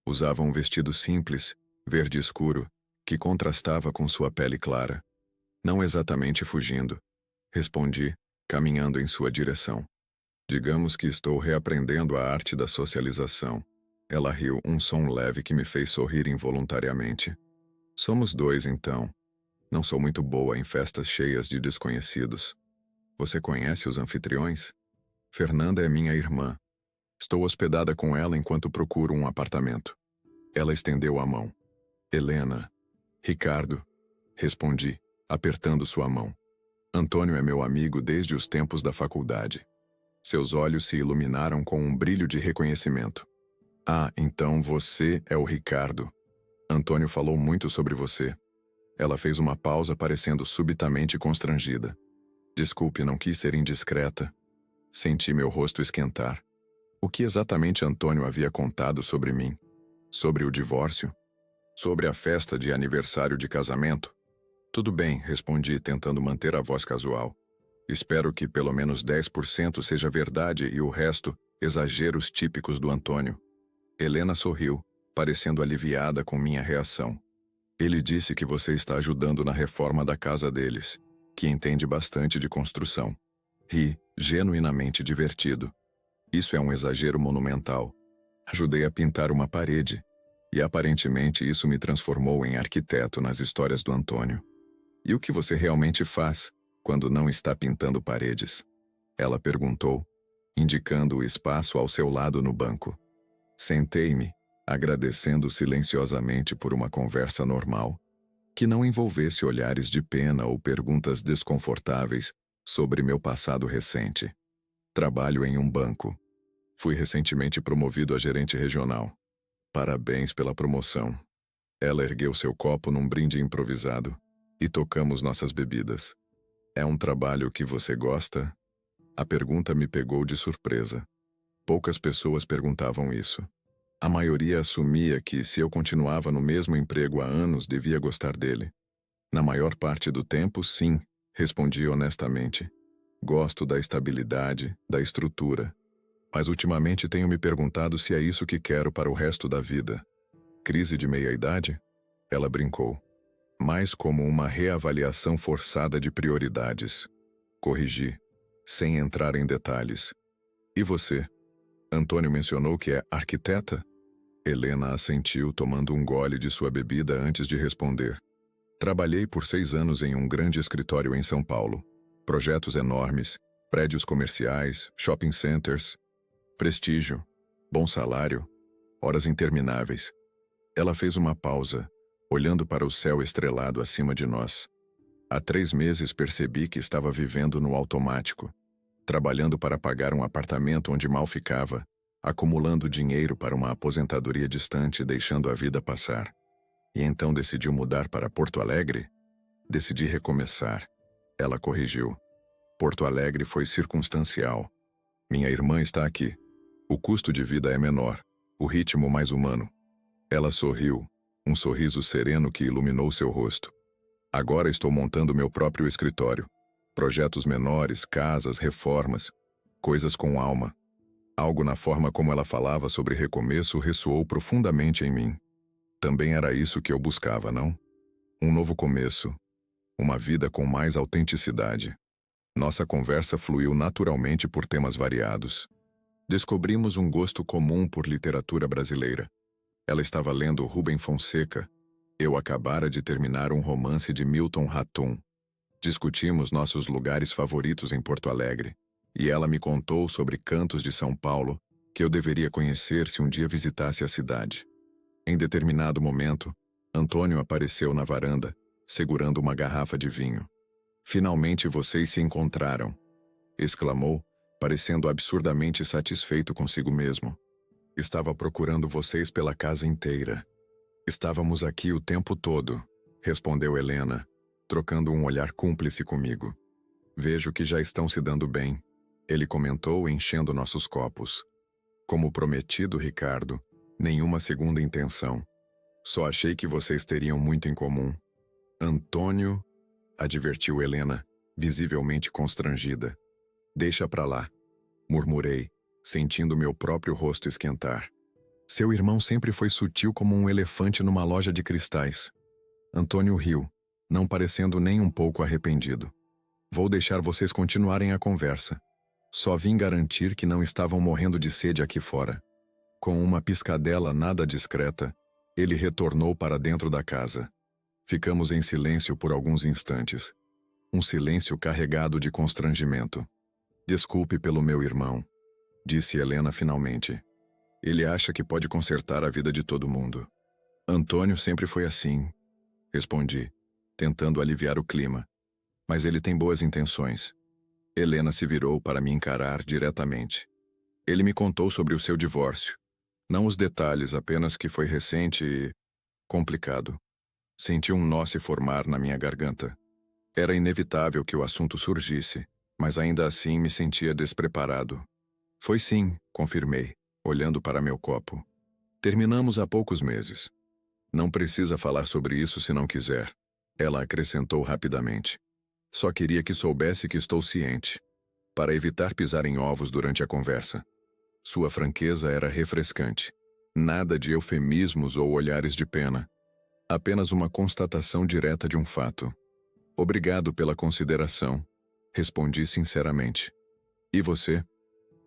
Usava um vestido simples, verde escuro, que contrastava com sua pele clara. Não exatamente fugindo, respondi, caminhando em sua direção. Digamos que estou reaprendendo a arte da socialização. Ela riu, um som leve que me fez sorrir involuntariamente. Somos dois, então. Não sou muito boa em festas cheias de desconhecidos. Você conhece os anfitriões? Fernanda é minha irmã. Estou hospedada com ela enquanto procuro um apartamento. Ela estendeu a mão. Helena. Ricardo. Respondi, apertando sua mão. Antônio é meu amigo desde os tempos da faculdade. Seus olhos se iluminaram com um brilho de reconhecimento. Ah, então você é o Ricardo. Antônio falou muito sobre você. Ela fez uma pausa, parecendo subitamente constrangida. Desculpe, não quis ser indiscreta. Senti meu rosto esquentar. O que exatamente Antônio havia contado sobre mim? Sobre o divórcio? Sobre a festa de aniversário de casamento? Tudo bem, respondi, tentando manter a voz casual. Espero que pelo menos 10% seja verdade e o resto, exageros típicos do Antônio. Helena sorriu, parecendo aliviada com minha reação. Ele disse que você está ajudando na reforma da casa deles, que entende bastante de construção. Ri, genuinamente divertido. Isso é um exagero monumental. Ajudei a pintar uma parede, e aparentemente isso me transformou em arquiteto nas histórias do Antônio. E o que você realmente faz quando não está pintando paredes? Ela perguntou, indicando o espaço ao seu lado no banco. Sentei-me, agradecendo silenciosamente por uma conversa normal, que não envolvesse olhares de pena ou perguntas desconfortáveis sobre meu passado recente. Trabalho em um banco. Fui recentemente promovido a gerente regional. Parabéns pela promoção. Ela ergueu seu copo num brinde improvisado e tocamos nossas bebidas. É um trabalho que você gosta? A pergunta me pegou de surpresa. Poucas pessoas perguntavam isso. A maioria assumia que, se eu continuava no mesmo emprego há anos, devia gostar dele. Na maior parte do tempo, sim, respondi honestamente. Gosto da estabilidade, da estrutura. Mas ultimamente tenho me perguntado se é isso que quero para o resto da vida. Crise de meia-idade? Ela brincou. Mais como uma reavaliação forçada de prioridades. Corrigi, sem entrar em detalhes. E você? Antônio mencionou que é arquiteta? Helena assentiu, tomando um gole de sua bebida antes de responder. Trabalhei por 6 anos em um grande escritório em São Paulo. Projetos enormes, prédios comerciais, shopping centers, prestígio, bom salário, horas intermináveis. Ela fez uma pausa, olhando para o céu estrelado acima de nós. Há 3 meses percebi que estava vivendo no automático, trabalhando para pagar um apartamento onde mal ficava, acumulando dinheiro para uma aposentadoria distante, deixando a vida passar. E então decidiu mudar para Porto Alegre? Decidi recomeçar. Ela corrigiu. Porto Alegre foi circunstancial. Minha irmã está aqui. O custo de vida é menor, o ritmo mais humano. Ela sorriu, um sorriso sereno que iluminou seu rosto. Agora estou montando meu próprio escritório. Projetos menores, casas, reformas, coisas com alma. Algo na forma como ela falava sobre recomeço ressoou profundamente em mim. Também era isso que eu buscava, não? Um novo começo. Uma vida com mais autenticidade. Nossa conversa fluiu naturalmente por temas variados. Descobrimos um gosto comum por literatura brasileira. Ela estava lendo Rubem Fonseca. Eu acabara de terminar um romance de Milton Ratum. Discutimos nossos lugares favoritos em Porto Alegre, e ela me contou sobre cantos de São Paulo que eu deveria conhecer se um dia visitasse a cidade. Em determinado momento, Antônio apareceu na varanda, segurando uma garrafa de vinho. "Finalmente vocês se encontraram", exclamou, parecendo absurdamente satisfeito consigo mesmo. "Estava procurando vocês pela casa inteira." "Estávamos aqui o tempo todo", respondeu Helena, trocando um olhar cúmplice comigo. "Vejo que já estão se dando bem", ele comentou, enchendo nossos copos. "Como prometido, Ricardo, nenhuma segunda intenção. Só achei que vocês teriam muito em comum." "Antônio", advertiu Helena, visivelmente constrangida. "Deixa pra lá", murmurei, sentindo meu próprio rosto esquentar. "Seu irmão sempre foi sutil como um elefante numa loja de cristais." Antônio riu, não parecendo nem um pouco arrependido. "Vou deixar vocês continuarem a conversa. Só vim garantir que não estavam morrendo de sede aqui fora." Com uma piscadela nada discreta, ele retornou para dentro da casa. Ficamos em silêncio por alguns instantes. Um silêncio carregado de constrangimento. "Desculpe pelo meu irmão", disse Helena finalmente. "Ele acha que pode consertar a vida de todo mundo." "Antônio sempre foi assim", respondi, tentando aliviar o clima. "Mas ele tem boas intenções." Helena se virou para me encarar diretamente. "Ele me contou sobre o seu divórcio. Não os detalhes, apenas que foi recente e complicado." Senti um nó se formar na minha garganta. Era inevitável que o assunto surgisse, mas ainda assim me sentia despreparado. "Foi sim", confirmei, olhando para meu copo. "Terminamos há poucos meses." "Não precisa falar sobre isso se não quiser", ela acrescentou rapidamente. "Só queria que soubesse que estou ciente", para evitar pisar em ovos durante a conversa. Sua franqueza era refrescante. Nada de eufemismos ou olhares de pena. Apenas uma constatação direta de um fato. "Obrigado pela consideração", respondi sinceramente. "E você?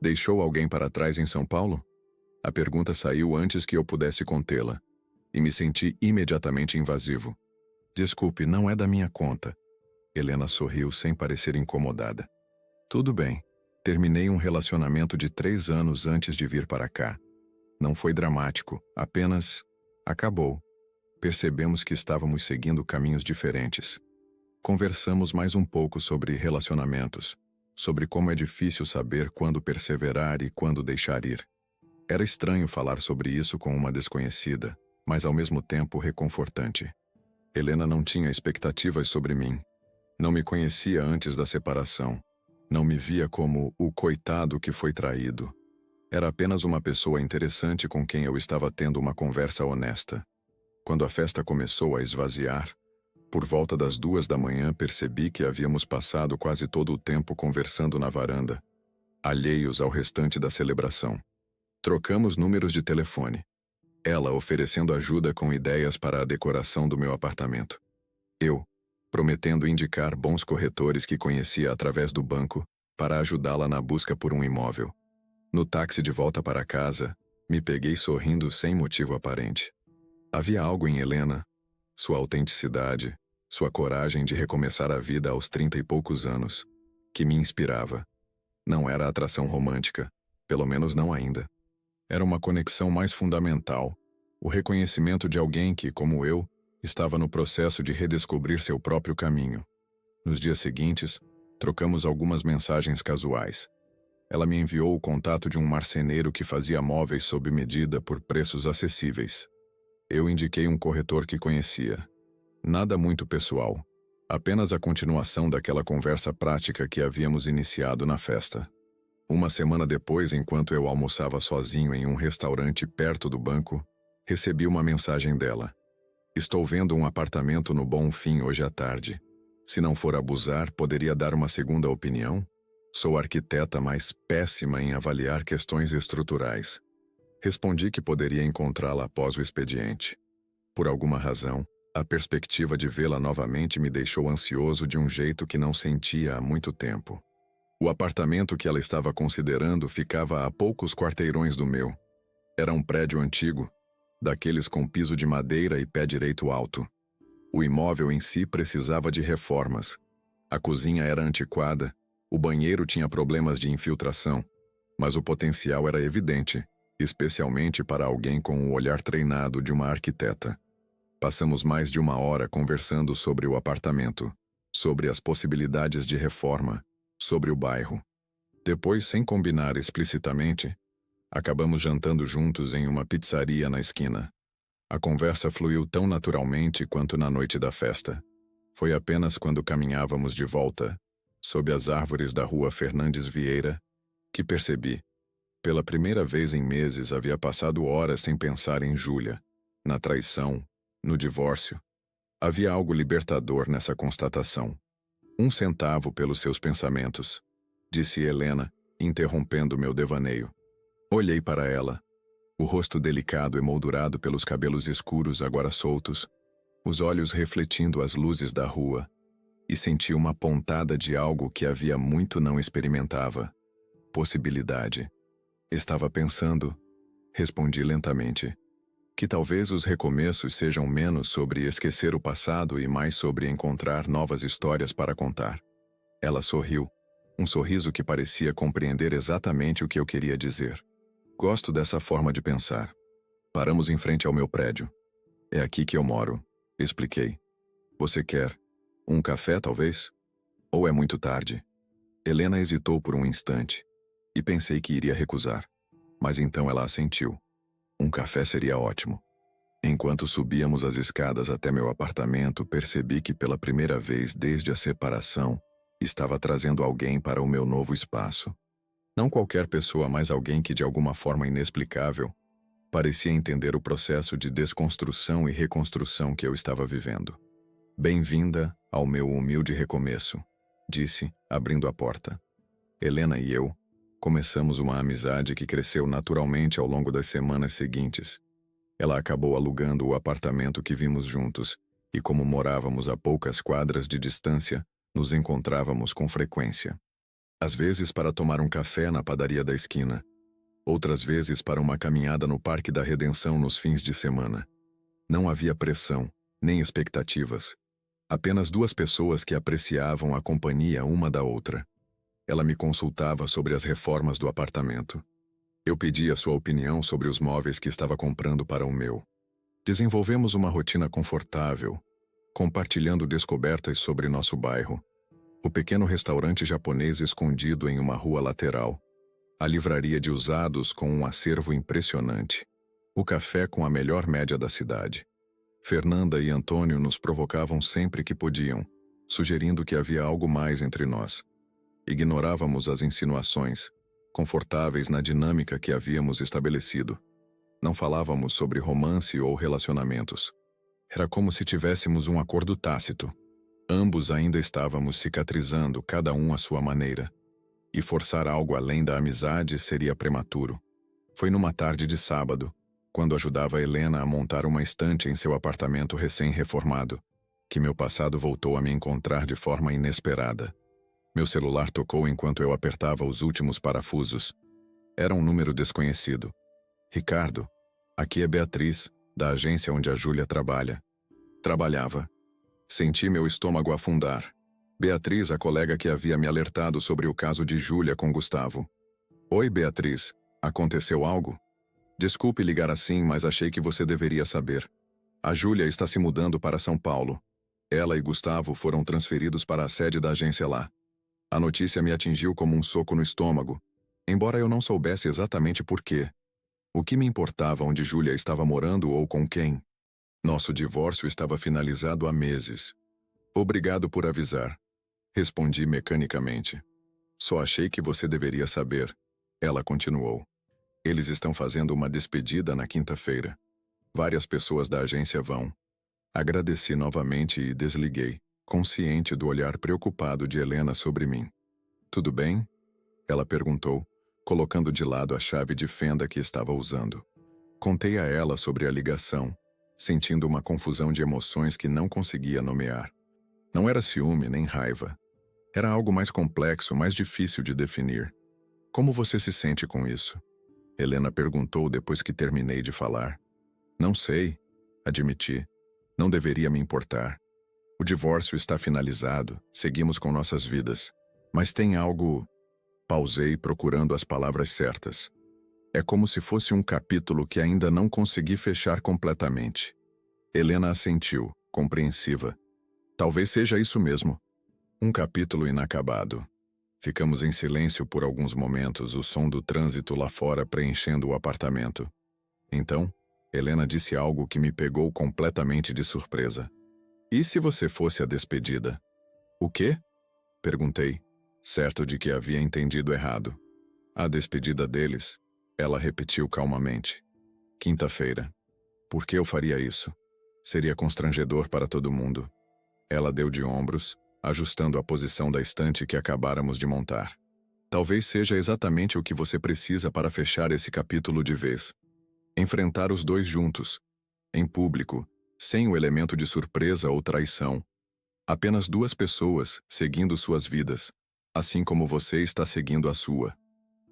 Deixou alguém para trás em São Paulo?" A pergunta saiu antes que eu pudesse contê-la, e me senti imediatamente invasivo. "Desculpe, não é da minha conta." Helena sorriu sem parecer incomodada. "Tudo bem. Terminei um relacionamento de 3 anos antes de vir para cá. Não foi dramático, apenas acabou. Percebemos que estávamos seguindo caminhos diferentes. Conversamos mais um pouco sobre relacionamentos, sobre como é difícil saber quando perseverar e quando deixar ir. Era estranho falar sobre isso com uma desconhecida, mas ao mesmo tempo reconfortante. Helena não tinha expectativas sobre mim. Não me conhecia antes da separação. Não me via como o coitado que foi traído. Era apenas uma pessoa interessante com quem eu estava tendo uma conversa honesta. Quando a festa começou a esvaziar, por volta das 2 da manhã percebi que havíamos passado quase todo o tempo conversando na varanda, alheios ao restante da celebração. Trocamos números de telefone. Ela oferecendo ajuda com ideias para a decoração do meu apartamento. Eu, prometendo indicar bons corretores que conhecia através do banco para ajudá-la na busca por um imóvel. No táxi de volta para casa, me peguei sorrindo sem motivo aparente. Havia algo em Helena, sua autenticidade, sua coragem de recomeçar a vida aos 30 e poucos anos, que me inspirava. Não era atração romântica, pelo menos não ainda. Era uma conexão mais fundamental, o reconhecimento de alguém que, como eu, estava no processo de redescobrir seu próprio caminho. Nos dias seguintes, trocamos algumas mensagens casuais. Ela me enviou o contato de um marceneiro que fazia móveis sob medida por preços acessíveis. Eu indiquei um corretor que conhecia. Nada muito pessoal, apenas a continuação daquela conversa prática que havíamos iniciado na festa. Uma semana depois, enquanto eu almoçava sozinho em um restaurante perto do banco, recebi uma mensagem dela. "Estou vendo um apartamento no Bonfim hoje à tarde. Se não for abusar, poderia dar uma segunda opinião? Sou arquiteta, mas péssima em avaliar questões estruturais." Respondi que poderia encontrá-la após o expediente. Por alguma razão, a perspectiva de vê-la novamente me deixou ansioso de um jeito que não sentia há muito tempo. O apartamento que ela estava considerando ficava a poucos quarteirões do meu. Era um prédio antigo, daqueles com piso de madeira e pé direito alto. O imóvel em si precisava de reformas. A cozinha era antiquada, o banheiro tinha problemas de infiltração, mas o potencial era evidente, especialmente para alguém com o olhar treinado de uma arquiteta. Passamos mais de 1 hora conversando sobre o apartamento, sobre as possibilidades de reforma, sobre o bairro. Depois, sem combinar explicitamente, acabamos jantando juntos em uma pizzaria na esquina. A conversa fluiu tão naturalmente quanto na noite da festa. Foi apenas quando caminhávamos de volta, sob as árvores da rua Fernandes Vieira, que percebi. Pela primeira vez em meses havia passado horas sem pensar em Júlia, na traição, no divórcio. Havia algo libertador nessa constatação. 1 centavo pelos seus pensamentos, disse Helena, interrompendo meu devaneio. Olhei para ela. O rosto delicado emoldurado pelos cabelos escuros agora soltos, os olhos refletindo as luzes da rua, e senti uma pontada de algo que havia muito não experimentava. Possibilidade. Estava pensando, respondi lentamente, que talvez os recomeços sejam menos sobre esquecer o passado e mais sobre encontrar novas histórias para contar. Ela sorriu, um sorriso que parecia compreender exatamente o que eu queria dizer. Gosto dessa forma de pensar. Paramos em frente ao meu prédio. É aqui que eu moro, expliquei. Você quer um café, talvez? Ou é muito tarde? Helena hesitou por um instante, e pensei que iria recusar. Mas então ela assentiu. Um café seria ótimo. Enquanto subíamos as escadas até meu apartamento, percebi que pela primeira vez desde a separação, estava trazendo alguém para o meu novo espaço. Não qualquer pessoa, mas alguém que de alguma forma inexplicável, parecia entender o processo de desconstrução e reconstrução que eu estava vivendo. Bem-vinda ao meu humilde recomeço, disse, abrindo a porta. Helena e eu começamos uma amizade que cresceu naturalmente ao longo das semanas seguintes. Ela acabou alugando o apartamento que vimos juntos, e como morávamos a poucas quadras de distância, nos encontrávamos com frequência. Às vezes para tomar um café na padaria da esquina, outras vezes para uma caminhada no Parque da Redenção nos fins de semana. Não havia pressão, nem expectativas. Apenas 2 pessoas que apreciavam a companhia uma da outra. Ela me consultava sobre as reformas do apartamento. Eu pedia sua opinião sobre os móveis que estava comprando para o meu. Desenvolvemos uma rotina confortável, compartilhando descobertas sobre nosso bairro. O pequeno restaurante japonês escondido em uma rua lateral. A livraria de usados com um acervo impressionante. O café com a melhor média da cidade. Fernanda e Antônio nos provocavam sempre que podiam, sugerindo que havia algo mais entre nós. Ignorávamos as insinuações, confortáveis na dinâmica que havíamos estabelecido. Não falávamos sobre romance ou relacionamentos. Era como se tivéssemos um acordo tácito. Ambos ainda estávamos cicatrizando, cada um à sua maneira. E forçar algo além da amizade seria prematuro. Foi numa tarde de sábado, quando ajudava Helena a montar uma estante em seu apartamento recém-reformado, que meu passado voltou a me encontrar de forma inesperada. Meu celular tocou enquanto eu apertava os últimos parafusos. Era um número desconhecido. Ricardo, aqui é Beatriz, da agência onde a Júlia trabalha. Trabalhava. Senti meu estômago afundar. Beatriz, a colega que havia me alertado sobre o caso de Júlia com Gustavo. Oi, Beatriz. Aconteceu algo? Desculpe ligar assim, mas achei que você deveria saber. A Júlia está se mudando para São Paulo. Ela e Gustavo foram transferidos para a sede da agência lá. A notícia me atingiu como um soco no estômago, embora eu não soubesse exatamente por quê. O que me importava onde Júlia estava morando ou com quem? Nosso divórcio estava finalizado há meses. Obrigado por avisar. Respondi mecanicamente. Só achei que você deveria saber. Ela continuou. Eles estão fazendo uma despedida na quinta-feira. Várias pessoas da agência vão. Agradeci novamente e desliguei, consciente do olhar preocupado de Helena sobre mim. Tudo bem? Ela perguntou, colocando de lado a chave de fenda que estava usando. Contei a ela sobre a ligação, sentindo uma confusão de emoções que não conseguia nomear. Não era ciúme nem raiva. Era algo mais complexo, mais difícil de definir. Como você se sente com isso? Helena perguntou depois que terminei de falar. Não sei, admiti. Não deveria me importar. O divórcio está finalizado, seguimos com nossas vidas. Mas tem algo... Pausei procurando as palavras certas. É como se fosse um capítulo que ainda não consegui fechar completamente. Helena assentiu, compreensiva. Talvez seja isso mesmo. Um capítulo inacabado. Ficamos em silêncio por alguns momentos, o som do trânsito lá fora preenchendo o apartamento. Então, Helena disse algo que me pegou completamente de surpresa. E se você fosse a despedida? O quê? Perguntei, certo de que havia entendido errado. A despedida deles, ela repetiu calmamente. Quinta-feira. Por que eu faria isso? Seria constrangedor para todo mundo. Ela deu de ombros, ajustando a posição da estante que acabáramos de montar. Talvez seja exatamente o que você precisa para fechar esse capítulo de vez. Enfrentar os dois juntos, em público, sem o elemento de surpresa ou traição. Apenas duas pessoas seguindo suas vidas, assim como você está seguindo a sua.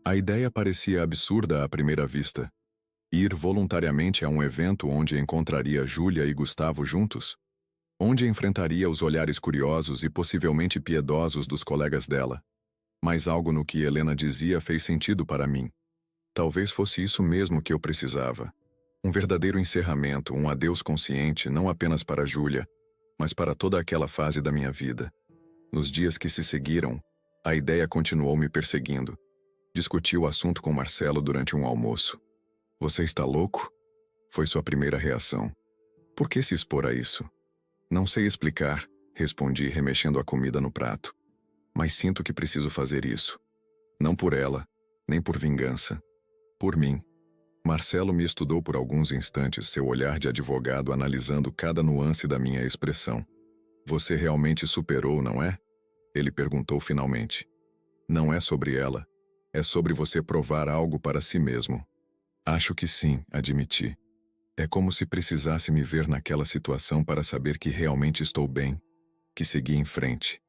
A ideia parecia absurda à primeira vista. Ir voluntariamente a um evento onde encontraria Júlia e Gustavo juntos? Onde enfrentaria os olhares curiosos e possivelmente piedosos dos colegas dela? Mas algo no que Helena dizia fez sentido para mim. Talvez fosse isso mesmo que eu precisava. Um verdadeiro encerramento, um adeus consciente, não apenas para Júlia, mas para toda aquela fase da minha vida. Nos dias que se seguiram, a ideia continuou me perseguindo. Discuti o assunto com Marcelo durante um almoço. Você está louco? Foi sua primeira reação. Por que se expor a isso? Não sei explicar, respondi remexendo a comida no prato. Mas sinto que preciso fazer isso. Não por ela, nem por vingança. Por mim. Marcelo me estudou por alguns instantes, seu olhar de advogado analisando cada nuance da minha expressão. Você realmente superou, não é? Ele perguntou finalmente. Não é sobre ela. É sobre você provar algo para si mesmo. Acho que sim, admiti. É como se precisasse me ver naquela situação para saber que realmente estou bem, que segui em frente.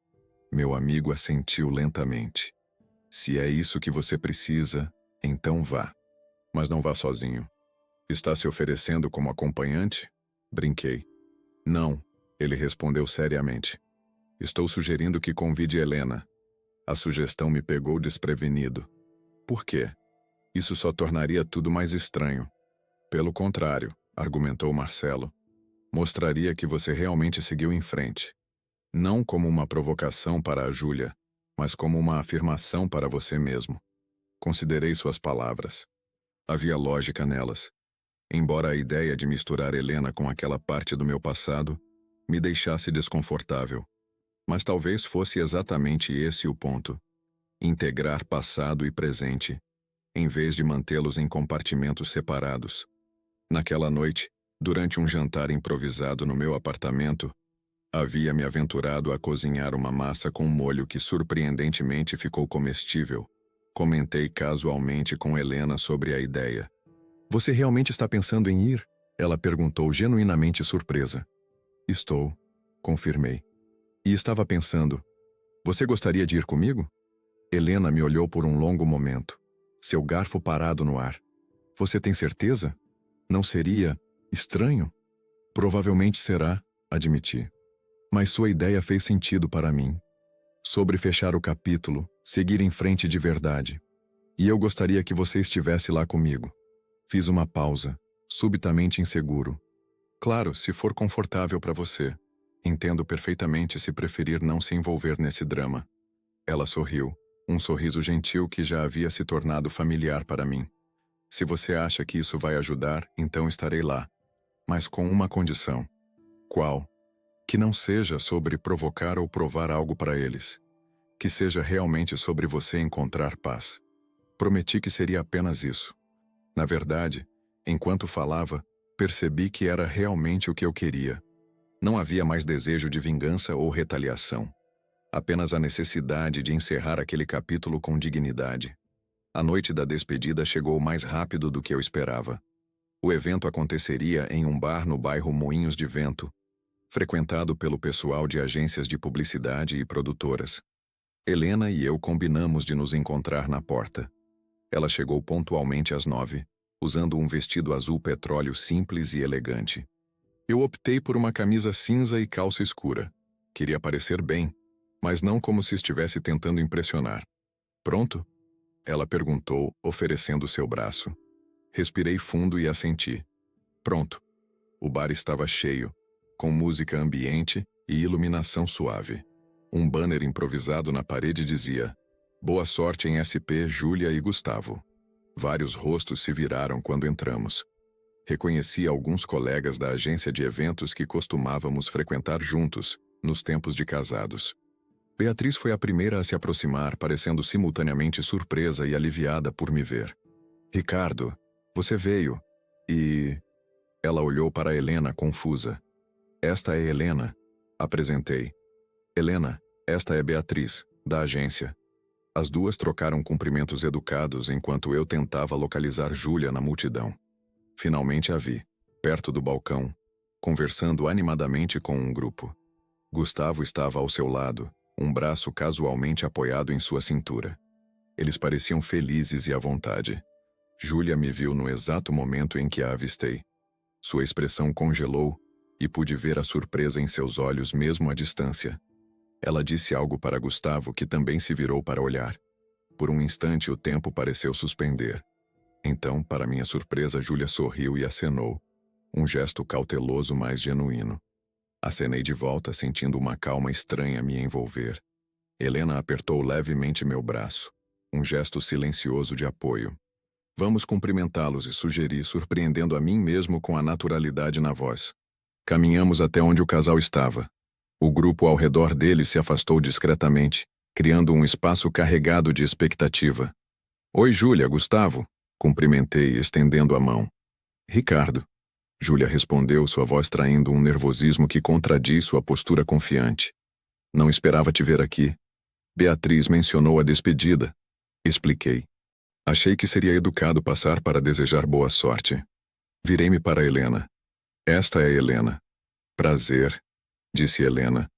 Meu amigo assentiu lentamente. Se é isso que você precisa, então vá. Mas não vá sozinho. Está se oferecendo como acompanhante? Brinquei. Não, ele respondeu seriamente. Estou sugerindo que convide Helena. A sugestão me pegou desprevenido. Por quê? Isso só tornaria tudo mais estranho. Pelo contrário, argumentou Marcelo. Mostraria que você realmente seguiu em frente. Não como uma provocação para a Júlia, mas como uma afirmação para você mesmo. Considerei suas palavras. Havia lógica nelas. Embora a ideia de misturar Helena com aquela parte do meu passado me deixasse desconfortável. Mas talvez fosse exatamente esse o ponto. Integrar passado e presente, em vez de mantê-los em compartimentos separados. Naquela noite, durante um jantar improvisado no meu apartamento, havia me aventurado a cozinhar uma massa com molho que surpreendentemente ficou comestível. Comentei casualmente com Helena sobre a ideia. Você realmente está pensando em ir? Ela perguntou genuinamente surpresa. Estou, confirmei. E estava pensando, você gostaria de ir comigo? Helena me olhou por um longo momento, seu garfo parado no ar. Você tem certeza? Não seria estranho? Provavelmente será, admiti. Mas sua ideia fez sentido para mim. Sobre fechar o capítulo, seguir em frente de verdade. E eu gostaria que você estivesse lá comigo. Fiz uma pausa, subitamente inseguro. Claro, se for confortável para você. Entendo perfeitamente se preferir não se envolver nesse drama. Ela sorriu, um sorriso gentil que já havia se tornado familiar para mim. Se você acha que isso vai ajudar, então estarei lá. Mas com uma condição. Qual? Que não seja sobre provocar ou provar algo para eles. Que seja realmente sobre você encontrar paz. Prometi que seria apenas isso. Na verdade, enquanto falava, percebi que era realmente o que eu queria. Não havia mais desejo de vingança ou retaliação. Apenas a necessidade de encerrar aquele capítulo com dignidade. A noite da despedida chegou mais rápido do que eu esperava. O evento aconteceria em um bar no bairro Moinhos de Vento, frequentado pelo pessoal de agências de publicidade e produtoras. Helena e eu combinamos de nos encontrar na porta. Ela chegou pontualmente às 9, usando um vestido azul petróleo simples e elegante. Eu optei por uma camisa cinza e calça escura. Queria parecer bem, mas não como se estivesse tentando impressionar. Pronto? Ela perguntou, oferecendo seu braço. Respirei fundo e assenti. Pronto. O bar estava cheio, com música ambiente e iluminação suave. Um banner improvisado na parede dizia: "Boa sorte em SP, Júlia e Gustavo." Vários rostos se viraram quando entramos. Reconheci alguns colegas da agência de eventos que costumávamos frequentar juntos, nos tempos de casados. Beatriz foi a primeira a se aproximar, parecendo simultaneamente surpresa e aliviada por me ver. "Ricardo, você veio, e..." Ela olhou para Helena, confusa. "Esta é Helena", apresentei. "Helena, esta é Beatriz, da agência." As duas trocaram cumprimentos educados enquanto eu tentava localizar Júlia na multidão. Finalmente a vi, perto do balcão, conversando animadamente com um grupo. Gustavo estava ao seu lado, um braço casualmente apoiado em sua cintura. Eles pareciam felizes e à vontade. Júlia me viu no exato momento em que a avistei. Sua expressão congelou e pude ver a surpresa em seus olhos mesmo à distância. Ela disse algo para Gustavo, que também se virou para olhar. Por um instante o tempo pareceu suspender. Então, para minha surpresa, Júlia sorriu e acenou, um gesto cauteloso mas genuíno. Acenei de volta, sentindo uma calma estranha me envolver. Helena apertou levemente meu braço, um gesto silencioso de apoio. "Vamos cumprimentá-los", e sugeri, surpreendendo a mim mesmo com a naturalidade na voz. Caminhamos até onde o casal estava. O grupo ao redor dele se afastou discretamente, criando um espaço carregado de expectativa. "Oi, Júlia, Gustavo", cumprimentei, estendendo a mão. "Ricardo", Júlia respondeu, sua voz traindo um nervosismo que contradiz sua postura confiante. "Não esperava te ver aqui. Beatriz mencionou a despedida", expliquei. Achei que seria educado passar para desejar boa sorte. Virei-me para Helena. "Esta é Helena." "Prazer", disse Helena,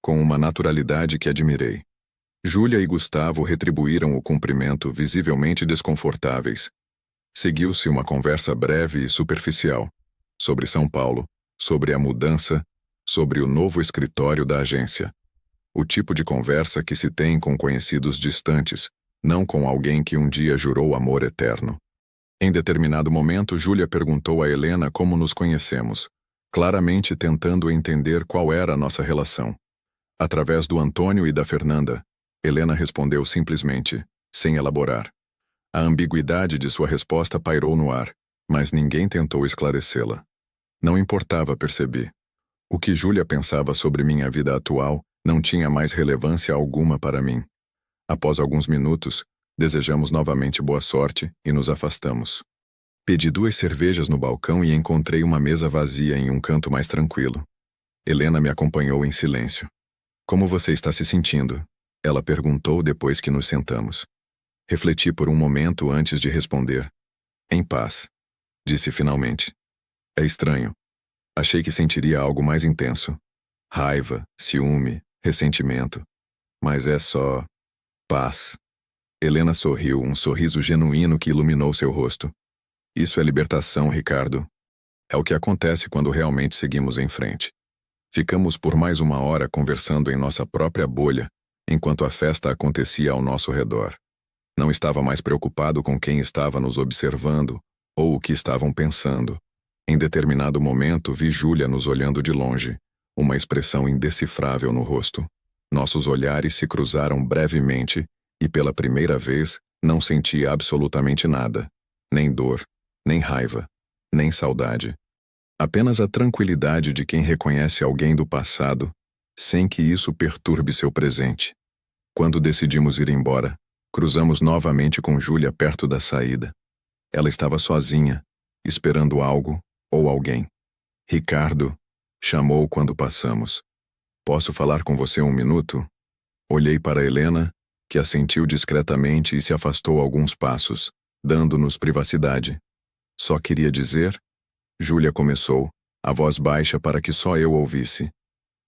com uma naturalidade que admirei. Júlia e Gustavo retribuíram o cumprimento, visivelmente desconfortáveis. Seguiu-se uma conversa breve e superficial, sobre São Paulo, sobre a mudança, sobre o novo escritório da agência. O tipo de conversa que se tem com conhecidos distantes, não com alguém que um dia jurou amor eterno. Em determinado momento, Júlia perguntou a Helena como nos conhecemos, claramente tentando entender qual era a nossa relação. "Através do Antônio e da Fernanda", Helena respondeu simplesmente, sem elaborar. A ambiguidade de sua resposta pairou no ar, mas ninguém tentou esclarecê-la. Não importava, percebi. O que Júlia pensava sobre minha vida atual não tinha mais relevância alguma para mim. Após alguns minutos, desejamos novamente boa sorte e nos afastamos. Pedi 2 cervejas no balcão e encontrei uma mesa vazia em um canto mais tranquilo. Helena me acompanhou em silêncio. "Como você está se sentindo?" ela perguntou depois que nos sentamos. Refleti por um momento antes de responder. "Em paz", disse finalmente. "É estranho. Achei que sentiria algo mais intenso. Raiva, ciúme, ressentimento. Mas é só... paz." Helena sorriu, um sorriso genuíno que iluminou seu rosto. "Isso é libertação, Ricardo. É o que acontece quando realmente seguimos em frente." Ficamos por mais 1 hora conversando em nossa própria bolha, enquanto a festa acontecia ao nosso redor. Não estava mais preocupado com quem estava nos observando ou o que estavam pensando. Em determinado momento, vi Júlia nos olhando de longe, uma expressão indecifrável no rosto. Nossos olhares se cruzaram brevemente e, pela primeira vez, não senti absolutamente nada. Nem dor, nem raiva, nem saudade. Apenas a tranquilidade de quem reconhece alguém do passado, sem que isso perturbe seu presente. Quando decidimos ir embora, cruzamos novamente com Júlia perto da saída. Ela estava sozinha, esperando algo ou alguém. "Ricardo", chamou quando passamos. "Posso falar com você 1 minuto?" Olhei para Helena, que assentiu discretamente e se afastou alguns passos, dando-nos privacidade. "Só queria dizer..." Júlia começou, a voz baixa para que só eu ouvisse.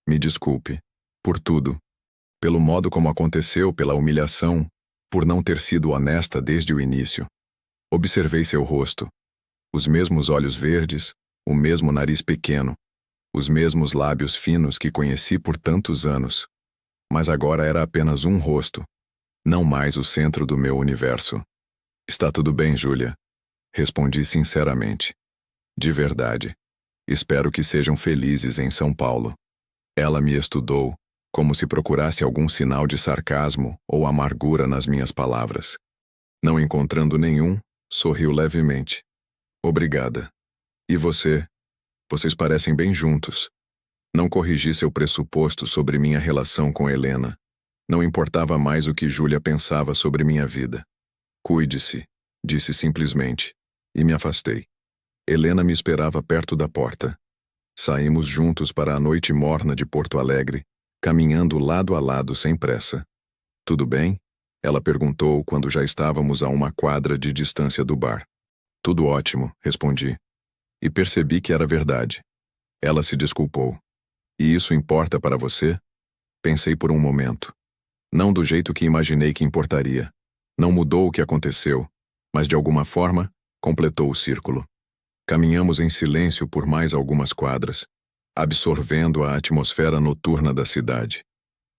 "Me desculpe. Por tudo." Pelo modo como aconteceu, pela humilhação, por não ter sido honesta desde o início. Observei seu rosto. Os mesmos olhos verdes, o mesmo nariz pequeno, os mesmos lábios finos que conheci por tantos anos. Mas agora era apenas um rosto, não mais o centro do meu universo. Está tudo bem, Júlia. Respondi sinceramente. De verdade. Espero que sejam felizes em São Paulo. Ela me estudou, como se procurasse algum sinal de sarcasmo ou amargura nas minhas palavras. Não encontrando nenhum, sorriu levemente. Obrigada. E você? Vocês parecem bem juntos. Não corrigi seu pressuposto sobre minha relação com Helena. Não importava mais o que Júlia pensava sobre minha vida. Cuide-se, disse simplesmente, e me afastei. Helena me esperava perto da porta. Saímos juntos para a noite morna de Porto Alegre, caminhando lado a lado sem pressa. Tudo bem? Ela perguntou quando já estávamos a uma quadra de distância do bar. Tudo ótimo, respondi. E percebi que era verdade. Ela se desculpou. E isso importa para você? Pensei por um momento. Não do jeito que imaginei que importaria. Não mudou o que aconteceu, mas de alguma forma, completou o círculo. Caminhamos em silêncio por mais algumas quadras, absorvendo a atmosfera noturna da cidade.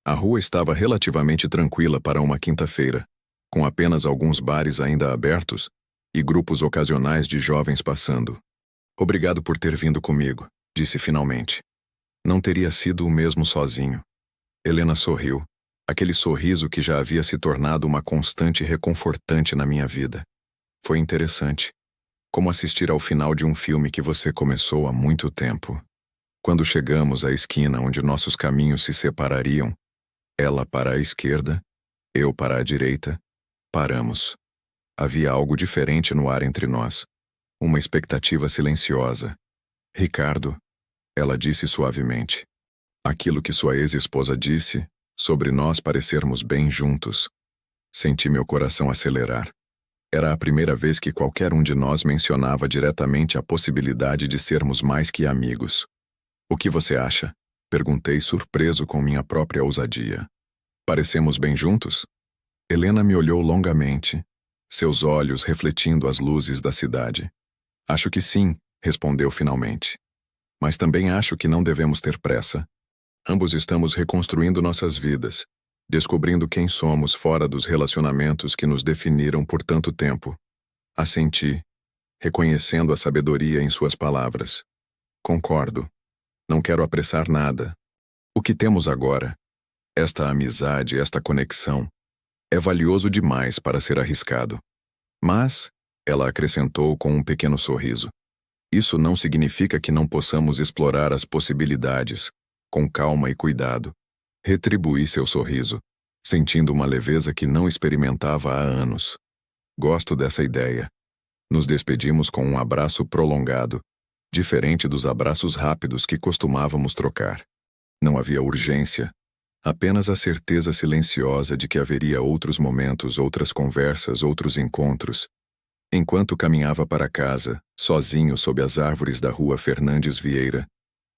A rua estava relativamente tranquila para uma quinta-feira, com apenas alguns bares ainda abertos e grupos ocasionais de jovens passando. Obrigado por ter vindo comigo, disse finalmente. Não teria sido o mesmo sozinho. Helena sorriu, aquele sorriso que já havia se tornado uma constante reconfortante na minha vida. Foi interessante. Como assistir ao final de um filme que você começou há muito tempo. Quando chegamos à esquina onde nossos caminhos se separariam, ela para a esquerda, eu para a direita, paramos. Havia algo diferente no ar entre nós. Uma expectativa silenciosa. Ricardo, ela disse suavemente. Aquilo que sua ex-esposa disse, sobre nós parecermos bem juntos. Senti meu coração acelerar. Era a primeira vez que qualquer um de nós mencionava diretamente a possibilidade de sermos mais que amigos. O que você acha? Perguntei surpreso com minha própria ousadia. Parecemos bem juntos? Helena me olhou longamente, seus olhos refletindo as luzes da cidade. Acho que sim, respondeu finalmente. Mas também acho que não devemos ter pressa. Ambos estamos reconstruindo nossas vidas, descobrindo quem somos fora dos relacionamentos que nos definiram por tanto tempo. Assenti, reconhecendo a sabedoria em suas palavras. Concordo. Não quero apressar nada. O que temos agora, esta amizade, esta conexão, é valioso demais para ser arriscado. Mas, ela acrescentou com um pequeno sorriso, isso não significa que não possamos explorar as possibilidades, com calma e cuidado. Retribuí seu sorriso, sentindo uma leveza que não experimentava há anos. Gosto dessa ideia. Nos despedimos com um abraço prolongado, diferente dos abraços rápidos que costumávamos trocar. Não havia urgência, apenas a certeza silenciosa de que haveria outros momentos, outras conversas, outros encontros. Enquanto caminhava para casa, sozinho sob as árvores da rua Fernandes Vieira,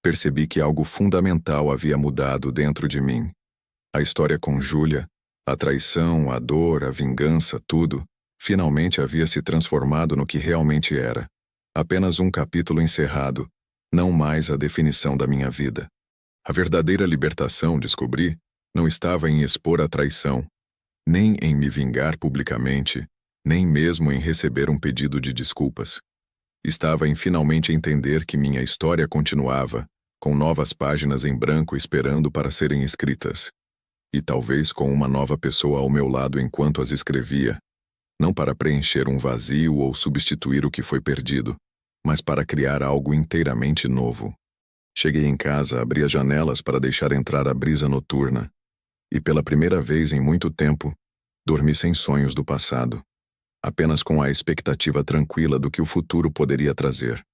percebi que algo fundamental havia mudado dentro de mim. A história com Júlia, a traição, a dor, a vingança, tudo, finalmente havia se transformado no que realmente era. Apenas um capítulo encerrado, não mais a definição da minha vida. A verdadeira libertação, descobri, não estava em expor a traição, nem em me vingar publicamente, nem mesmo em receber um pedido de desculpas. Estava em finalmente entender que minha história continuava, com novas páginas em branco esperando para serem escritas. E talvez com uma nova pessoa ao meu lado enquanto as escrevia, não para preencher um vazio ou substituir o que foi perdido, mas para criar algo inteiramente novo. Cheguei em casa, abri as janelas para deixar entrar a brisa noturna, e pela primeira vez em muito tempo, dormi sem sonhos do passado, apenas com a expectativa tranquila do que o futuro poderia trazer.